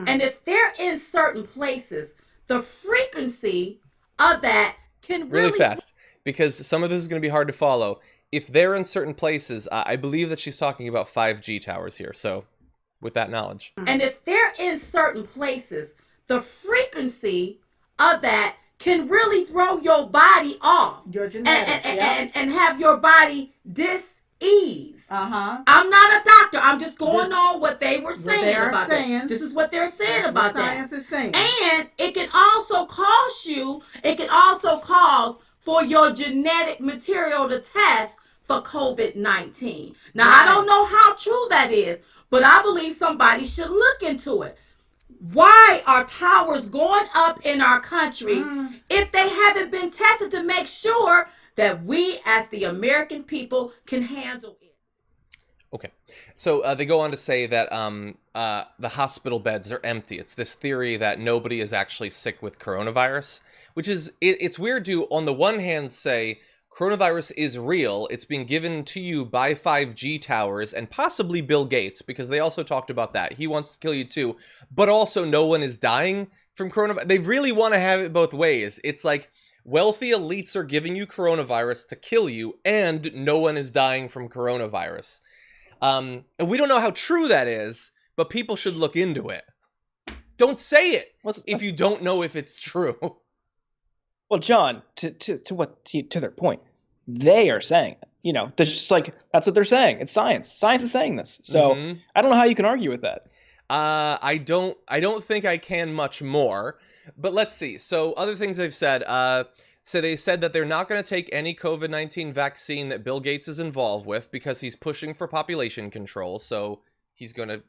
And if they're in certain places, the frequency of that can really fast, because some of this is going to be hard to follow. If they're in certain places, I believe that she's talking about 5G towers here. So with that knowledge. And if they're in certain places, the frequency of that can really throw your body off. Your genetics, and have your body dis-ease. Uh-huh. I'm not a doctor. I'm just going on what they were saying about that. This is what they're saying about that. Science is saying. And it can also cause for your genetic material to test for COVID-19. Now, right. I don't know how true that is, but I believe somebody should look into it. Why are towers going up in our country if they haven't been tested to make sure that we as the American people can handle it? Okay. So they go on to say that the hospital beds are empty. It's this theory that nobody is actually sick with coronavirus, which is, it's weird to, on the one hand, say coronavirus is real. It's being given to you by 5G towers and possibly Bill Gates, because they also talked about that. He wants to kill you too, but also no one is dying from coronavirus. They really want to have it both ways. It's like wealthy elites are giving you coronavirus to kill you and no one is dying from coronavirus. And we don't know how true that is, but people should look into it. Don't say it if you don't know if it's true. Well, John, to their point, they are saying it. You know, they're just like, that's what they're saying. It's science. Science is saying this. So I don't know how you can argue with that. I don't think I can much more. But let's see. So other things they've said. So they said that they're not going to take any COVID-19 vaccine that Bill Gates is involved with because he's pushing for population control. So he's going to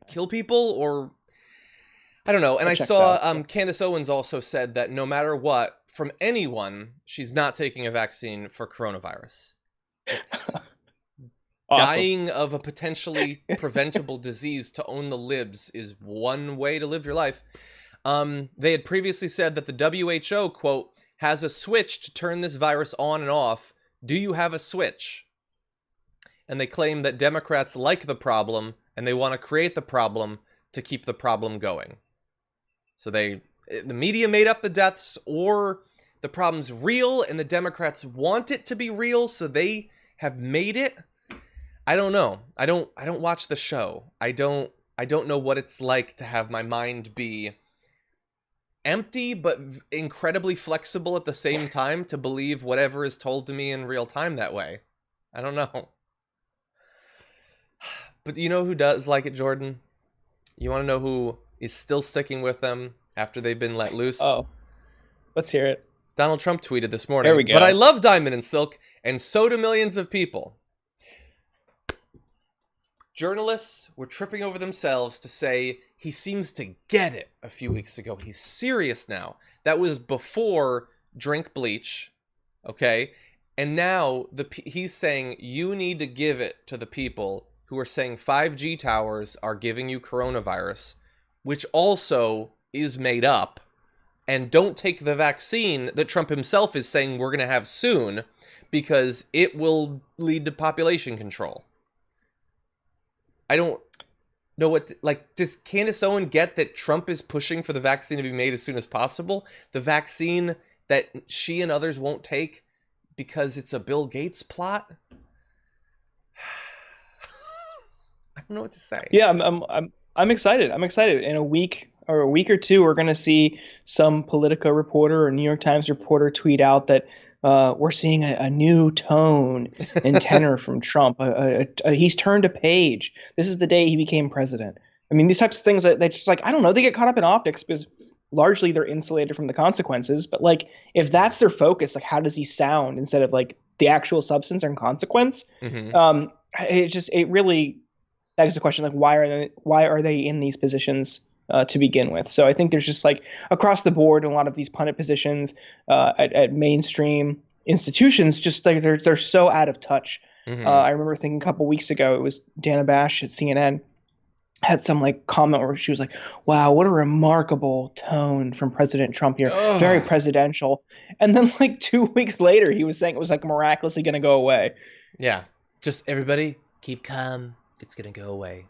kill people, or I don't know. And I saw Candace Owens also said that no matter what, from anyone, she's not taking a vaccine for coronavirus. It's Awesome. Dying of a potentially preventable disease to own the libs is one way to live your life. They had previously said that the WHO, quote, has a switch to turn this virus on and off. Do you have a switch? And they claim that Democrats like the problem and they want to create the problem to keep the problem going. So the media made up the deaths, or the problem's real and the Democrats want it to be real, so they have made it. I don't know. I don't watch the show. I don't know what it's like to have my mind be empty but incredibly flexible at the same time to believe whatever is told to me in real time that way. I don't know. But you know who does like it, Jordan? You want to know who is still sticking with them after they've been let loose? Oh, let's hear it. Donald Trump tweeted this morning. There we go. But I love Diamond and Silk, and so do millions of people. Journalists were tripping over themselves to say he seems to get it a few weeks ago. He's serious now. That was before drink bleach, okay? And now he's saying you need to give it to the people who are saying 5G towers are giving you coronavirus, which also is made up, and don't take the vaccine that Trump himself is saying we're going to have soon because it will lead to population control. I don't know what, does Candace Owens get that Trump is pushing for the vaccine to be made as soon as possible? The vaccine that she and others won't take because it's a Bill Gates plot? I don't know what to say. Yeah, I'm excited. I'm excited. In a week or two, we're going to see some Politico reporter or New York Times reporter tweet out that we're seeing a new tone and tenor from Trump. He's turned a page. This is the day he became president. I mean, these types of things that just I don't know, they get caught up in optics because largely they're insulated from the consequences. But if that's their focus, how does he sound instead of the actual substance and consequence? Mm-hmm. It really begs the question, why are they in these positions to begin with? So I think there's just across the board, a lot of these pundit positions at mainstream institutions, just they're so out of touch. Mm-hmm. I remember thinking a couple weeks ago, it was Dana Bash at CNN had some comment where she was like, wow, what a remarkable tone from President Trump here. Ugh. Very presidential. And then 2 weeks later, he was saying it was miraculously going to go away. Yeah. Just everybody keep calm. It's going to go away.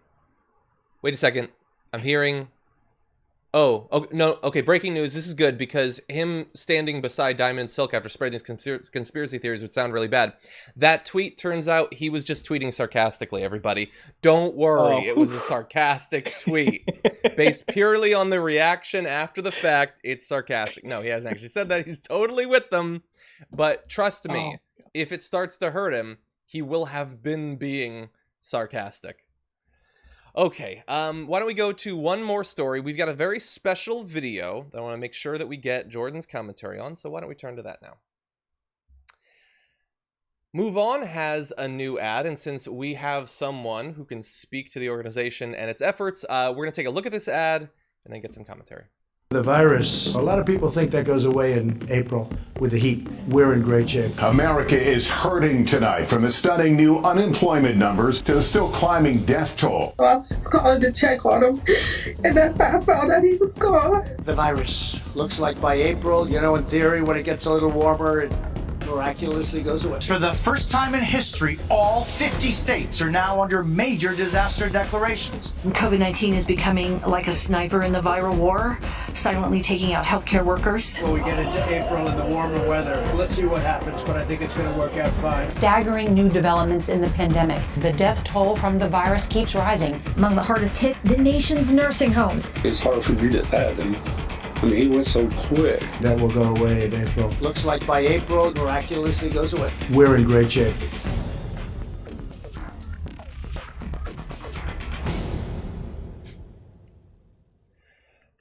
Wait a second. I'm hearing... Oh, no. Okay, breaking news. This is good because him standing beside Diamond and Silk after spreading these conspiracy theories would sound really bad. That tweet, turns out, he was just tweeting sarcastically, everybody. Don't worry. It was a sarcastic tweet. Based purely on the reaction after the fact, it's sarcastic. No, he hasn't actually said that. He's totally with them. But trust me, if it starts to hurt him, he will have been being sarcastic. Okay, why don't we go to one more story? We've got a very special video that I want to make sure that we get Jordan's commentary on, so why don't we turn to that now? MoveOn has a new ad, and since we have someone who can speak to the organization and its efforts, we're going to take a look at this ad and then get some commentary. The virus, a lot of people think that goes away in April with the heat. We're in great shape. America is hurting tonight, from the stunning new unemployment numbers to the still climbing death toll. I was just calling to check on him, and that's how I found out he was gone. The virus looks like by April, in theory, when it gets a little warmer, miraculously goes away. For the first time in history, all 50 states are now under major disaster declarations. COVID-19 is becoming like a sniper in the viral war, silently taking out healthcare workers. When we get into April and the warmer weather, let's see what happens, but I think it's going to work out fine. Staggering new developments in the pandemic. The death toll from the virus keeps rising. Among the hardest hit, the nation's nursing homes. It's hard for me to fathom. I mean, he went so quick. That will go away in April. Looks like by April, it miraculously goes away. We're in great shape.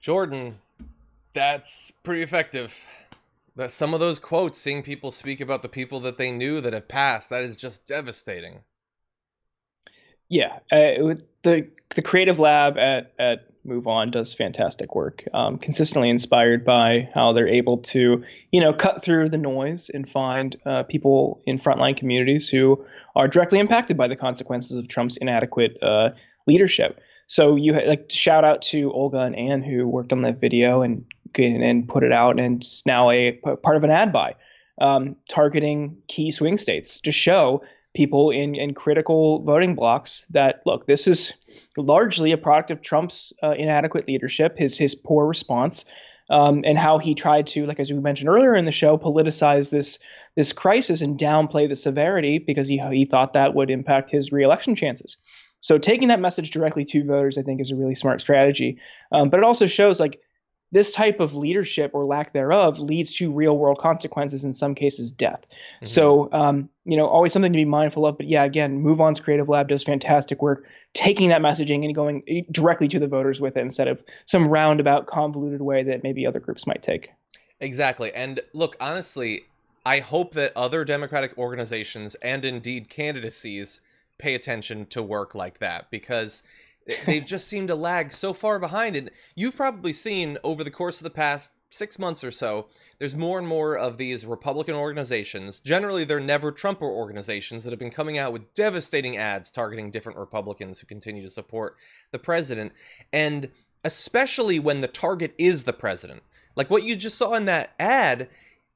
Jordan, that's pretty effective. That some of those quotes, seeing people speak about the people that they knew that have passed, that is just devastating. Yeah, the creative lab at MoveOn does fantastic work, consistently inspired by how they're able to, cut through the noise and find people in frontline communities who are directly impacted by the consequences of Trump's inadequate leadership. So shout out to Olga and Ann who worked on that video and put it out, and it's now a part of an ad buy targeting key swing states to show people in critical voting blocks that, look, this is largely a product of Trump's inadequate leadership, his poor response, and how he tried to, like as we mentioned earlier in the show, politicize this crisis and downplay the severity because he thought that would impact his reelection chances. So taking that message directly to voters, I think, is a really smart strategy. But it also shows this type of leadership or lack thereof leads to real world consequences, in some cases death. Mm-hmm. So, always something to be mindful of. But yeah, again, MoveOn's Creative Lab does fantastic work taking that messaging and going directly to the voters with it instead of some roundabout, convoluted way that maybe other groups might take. Exactly. And look, honestly, I hope that other Democratic organizations and indeed candidacies pay attention to work like that, because they've just seemed to lag so far behind. And you've probably seen over the course of the past 6 months or so, there's more and more of these Republican organizations. Generally, they're never Trumper organizations that have been coming out with devastating ads targeting different Republicans who continue to support the president. And especially when the target is the president. Like what you just saw in that ad,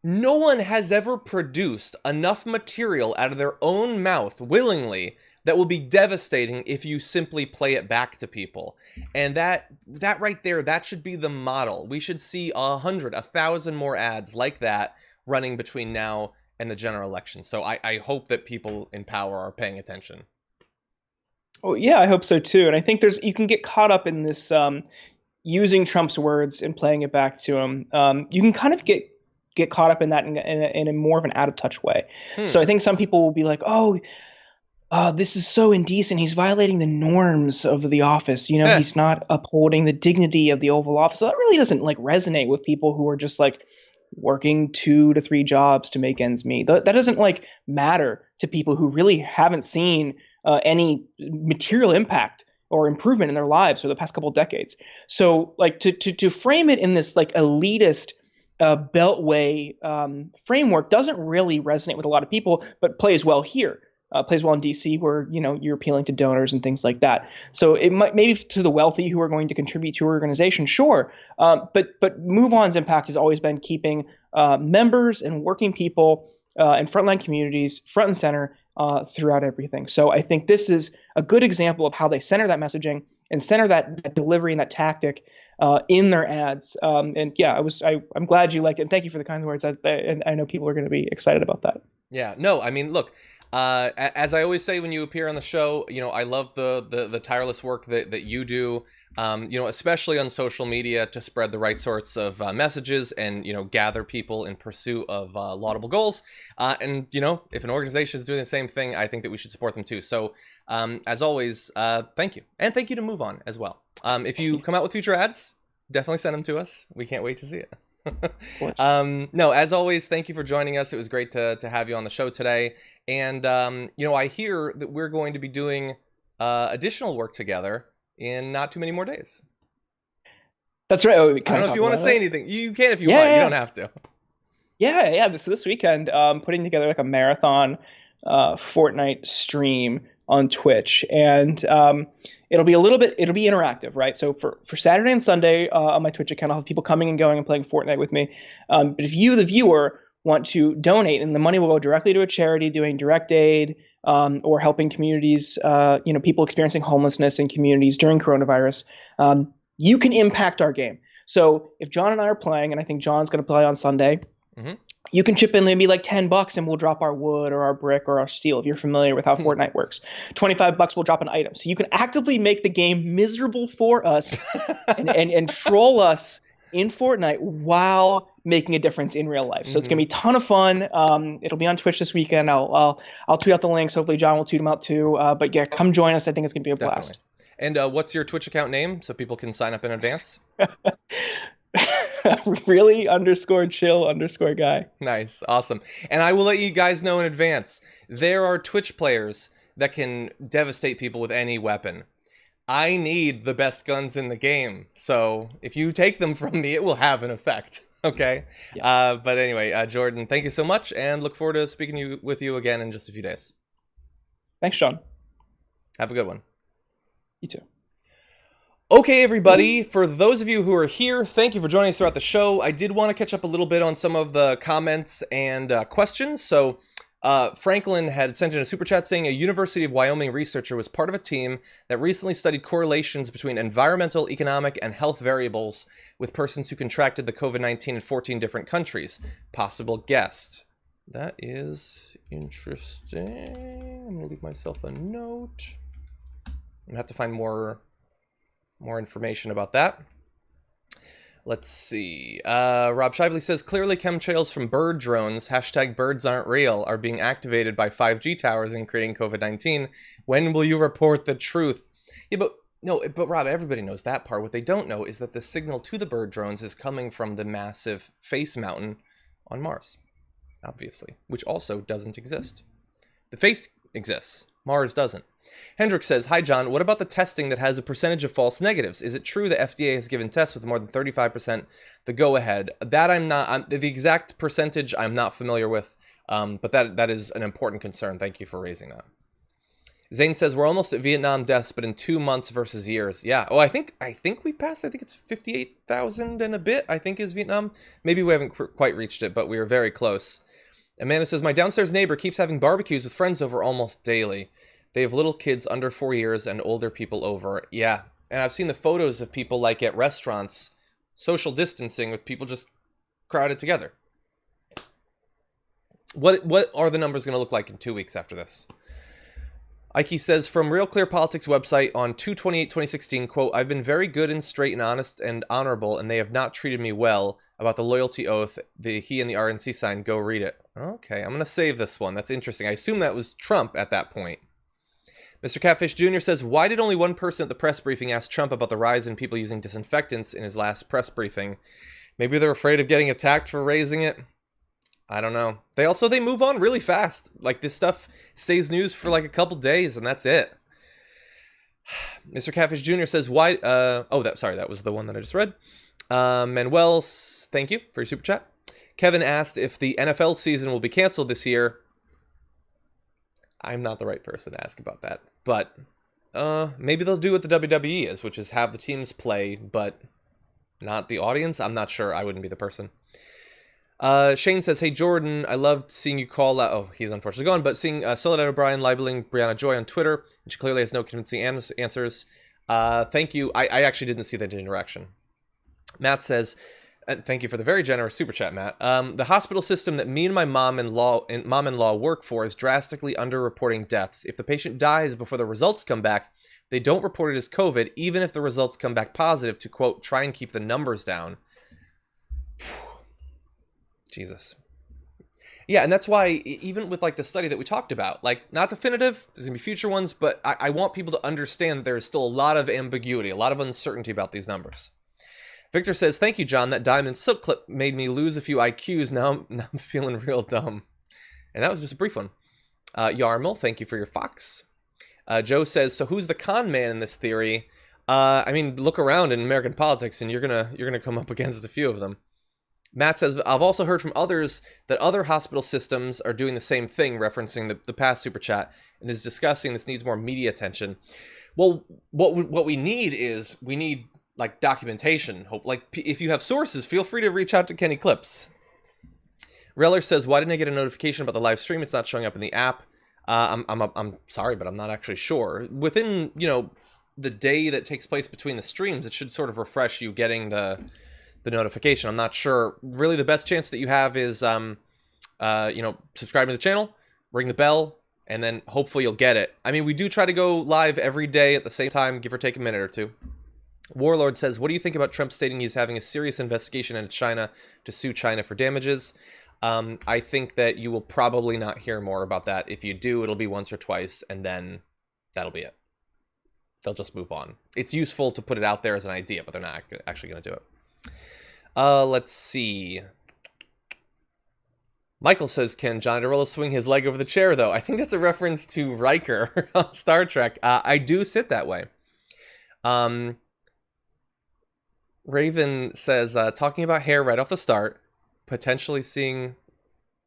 no one has ever produced enough material out of their own mouth willingly that will be devastating if you simply play it back to people. And that right there, that should be the model. We should see 100, 1,000 more ads like that running between now and the general election. So I hope that people in power are paying attention. Oh yeah, I hope so too. And I think you can get caught up in this using Trump's words and playing it back to him. You can kind of get caught up in that in a more of an out of touch way. So I think some people will be like, this is so indecent. He's violating the norms of the office. He's not upholding the dignity of the Oval Office. So that really doesn't resonate with people who are just working 2 to 3 jobs to make ends meet. That doesn't matter to people who really haven't seen any material impact or improvement in their lives for the past couple of decades. So to frame it in this elitist beltway framework doesn't really resonate with a lot of people, but plays well here. Plays well in DC, where you're appealing to donors and things like that. So it might maybe to the wealthy who are going to contribute to your organization, sure. But MoveOn's impact has always been keeping members and working people and frontline communities front and center throughout everything. So I think this is a good example of how they center that messaging and center that delivery and that tactic in their ads. And yeah, I'm glad you liked it. And thank you for the kind words. And I know people are going to be excited about that. Yeah, no, I mean, look. As I always say when you appear on the show, I love the tireless work that you do, especially on social media to spread the right sorts of messages and, gather people in pursuit of laudable goals. And, if an organization is doing the same thing, I think that we should support them too. So as always, thank you. And thank you to MoveOn as well. If you come out with future ads, definitely send them to us. We can't wait to see it. No, as always, thank you for joining us. It was great to have you on the show today. And, I hear that we're going to be doing additional work together in not too many more days. That's right. I don't know if you want to say anything. You can if you want. You don't have to. Yeah. So this weekend, putting together a marathon Fortnite stream on Twitch, and it'll be interactive, right? So for Saturday and Sunday on my Twitch account, I'll have people coming and going and playing Fortnite with me. But if you, the viewer, want to donate, and the money will go directly to a charity doing direct aid or helping communities, people experiencing homelessness in communities during coronavirus, you can impact our game. So if John and I are playing, and I think John's going to play on Sunday, you can chip in maybe like $10 and we'll drop our wood or our brick or our steel, if you're familiar with how Fortnite works. $25 we'll drop an item. So you can actively make the game miserable for us and troll us in Fortnite while making a difference in real life. So it's going to be a ton of fun. It'll be on Twitch this weekend. I'll tweet out the links. Hopefully John will tweet them out too. But yeah, come join us. I think it's going to be a blast. And what's your Twitch account name so people can sign up in advance? Really _chill_guy. Nice. Awesome. And I will let you guys know in advance. There are Twitch players that can devastate people with any weapon. I need the best guns in the game. So if you take them from me, it will have an effect. Okay. Yeah. But anyway, Jordan, thank you so much. And look forward to speaking with you again in just a few days. Thanks, Sean. Have a good one. You too. Okay, everybody, for those of you who are here, thank you for joining us throughout the show. I did want to catch up a little bit on some of the comments and questions. So Franklin had sent in a super chat saying a University of Wyoming researcher was part of a team that recently studied correlations between environmental, economic, and health variables with persons who contracted the COVID-19 in 14 different countries. Possible guest. That is interesting. I'm going to leave myself a note. I'm going to have to find more information about that. Let's see. Rob Shively says, clearly chemtrails from bird drones, #birds aren't real, are being activated by 5G towers and creating COVID-19. When will you report the truth? Yeah, but Rob, everybody knows that part. What they don't know is that the signal to the bird drones is coming from the massive face mountain on Mars, obviously, which also doesn't exist. The face exists. Mars doesn't. Hendrik says, hi, John. What about the testing that has a percentage of false negatives? Is it true the FDA has given tests with more than 35% the go-ahead? That the exact percentage I'm not familiar with, but that is an important concern. Thank you for raising that. Zane says, we're almost at Vietnam deaths, but in 2 months versus years. Yeah. Oh, I think we've passed. I think it's 58,000 and a bit, I think, is Vietnam. Maybe we haven't quite reached it, but we are very close. Amanda says, my downstairs neighbor keeps having barbecues with friends over almost daily. They have little kids under 4 years and older people over. Yeah. And I've seen the photos of people like at restaurants, social distancing with people just crowded together. What are the numbers going to look like in 2 weeks after this? Ike says, from Real Clear Politics website on 2/28/2016, quote, I've been very good and straight and honest and honorable, and they have not treated me well about the loyalty oath, the he and the RNC sign. Go read it. Okay, I'm going to save this one. That's interesting. I assume that was Trump at that point. Mr. Catfish Jr. says, why did only one person at the press briefing ask Trump about the rise in people using disinfectants in his last press briefing? Maybe they're afraid of getting attacked for raising it. I don't know. They move on really fast. Like, this stuff stays news for like a couple days and that's it. Mr. Catfish Jr. says, why, that was the one that I just read. Manuel, thank you for your super chat. Kevin asked if the NFL season will be canceled this year. I'm not the right person to ask about that, but maybe they'll do what the WWE is, which is have the teams play, but not the audience. I'm not sure. I wouldn't be the person. Shane says, hey, Jordan, I loved seeing you call out, oh, he's unfortunately gone, but seeing Soledad O'Brien libeling Brianna Joy on Twitter, and she clearly has no convincing answers. Thank you. I actually didn't see that interaction. Matt says, thank you for the very generous super chat, Matt. The hospital system that me and my mom-in-law work for is drastically underreporting deaths. If the patient dies before the results come back, they don't report it as COVID, even if the results come back positive to, quote, try and keep the numbers down. Jesus. Yeah, and that's why, even with like the study that we talked about, like, not definitive, there's gonna be future ones, but I want people to understand that there is still a lot of ambiguity, a lot of uncertainty about these numbers. Victor says, thank you, John. That Diamond Silk clip made me lose a few IQs. Now I'm feeling real dumb. And that was just a brief one. Yarmul, thank you for your fox. Joe says, so who's the con man in this theory? I mean, look around in American politics and you're gonna come up against a few of them. Matt says, I've also heard from others that other hospital systems are doing the same thing, referencing the past super chat, and is discussing this needs more media attention. Well, what we need is, like, documentation. Like, if you have sources, feel free to reach out to Kenny Clips. Reller says, why didn't I get a notification about the live stream? It's not showing up in the app. I'm sorry, but I'm not actually sure. Within, you know, the day that takes place between the streams, it should sort of refresh you getting the notification. I'm not sure. Really, the best chance that you have is, you know, subscribing to the channel, ring the bell, and then hopefully you'll get it. I mean, we do try to go live every day at the same time, give or take a minute or two. Warlord says, what do you think about Trump stating he's having a serious investigation into China to sue China for damages? I think that you will probably not hear more about that. If you do, it'll be once or twice, and then that'll be it. They'll just move on. It's useful to put it out there as an idea, but they're not actually going to do it. Let's see. Michael says, can John Iadarola swing his leg over the chair, though? I think that's a reference to Riker on Star Trek. I do sit that way. Raven says, talking about hair right off the start, potentially seeing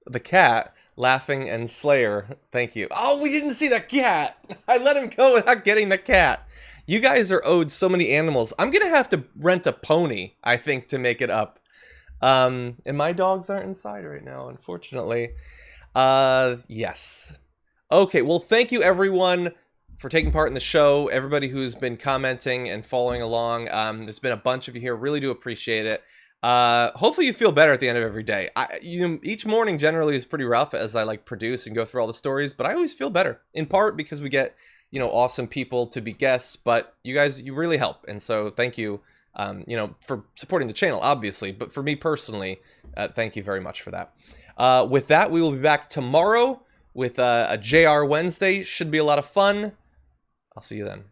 the cat, laughing, and Slayer. Thank you. Oh, we didn't see the cat! I let him go without getting the cat. You guys are owed so many animals. I'm gonna have to rent a pony, I think, to make it up. And my dogs aren't inside right now, unfortunately. Yes. Okay, well, thank you, everyone, for taking part in the show. Everybody who's been commenting and following along. There's been a bunch of you here. Really do appreciate it. Hopefully you feel better at the end of every day. Each morning generally is pretty rough as I like produce and go through all the stories, but I always feel better, in part because we get, you know, awesome people to be guests, but you guys, you really help. And so thank you, you know, for supporting the channel, obviously, but for me personally, thank you very much for that. With that, we will be back tomorrow with a JR Wednesday. Should be a lot of fun. I'll see you then.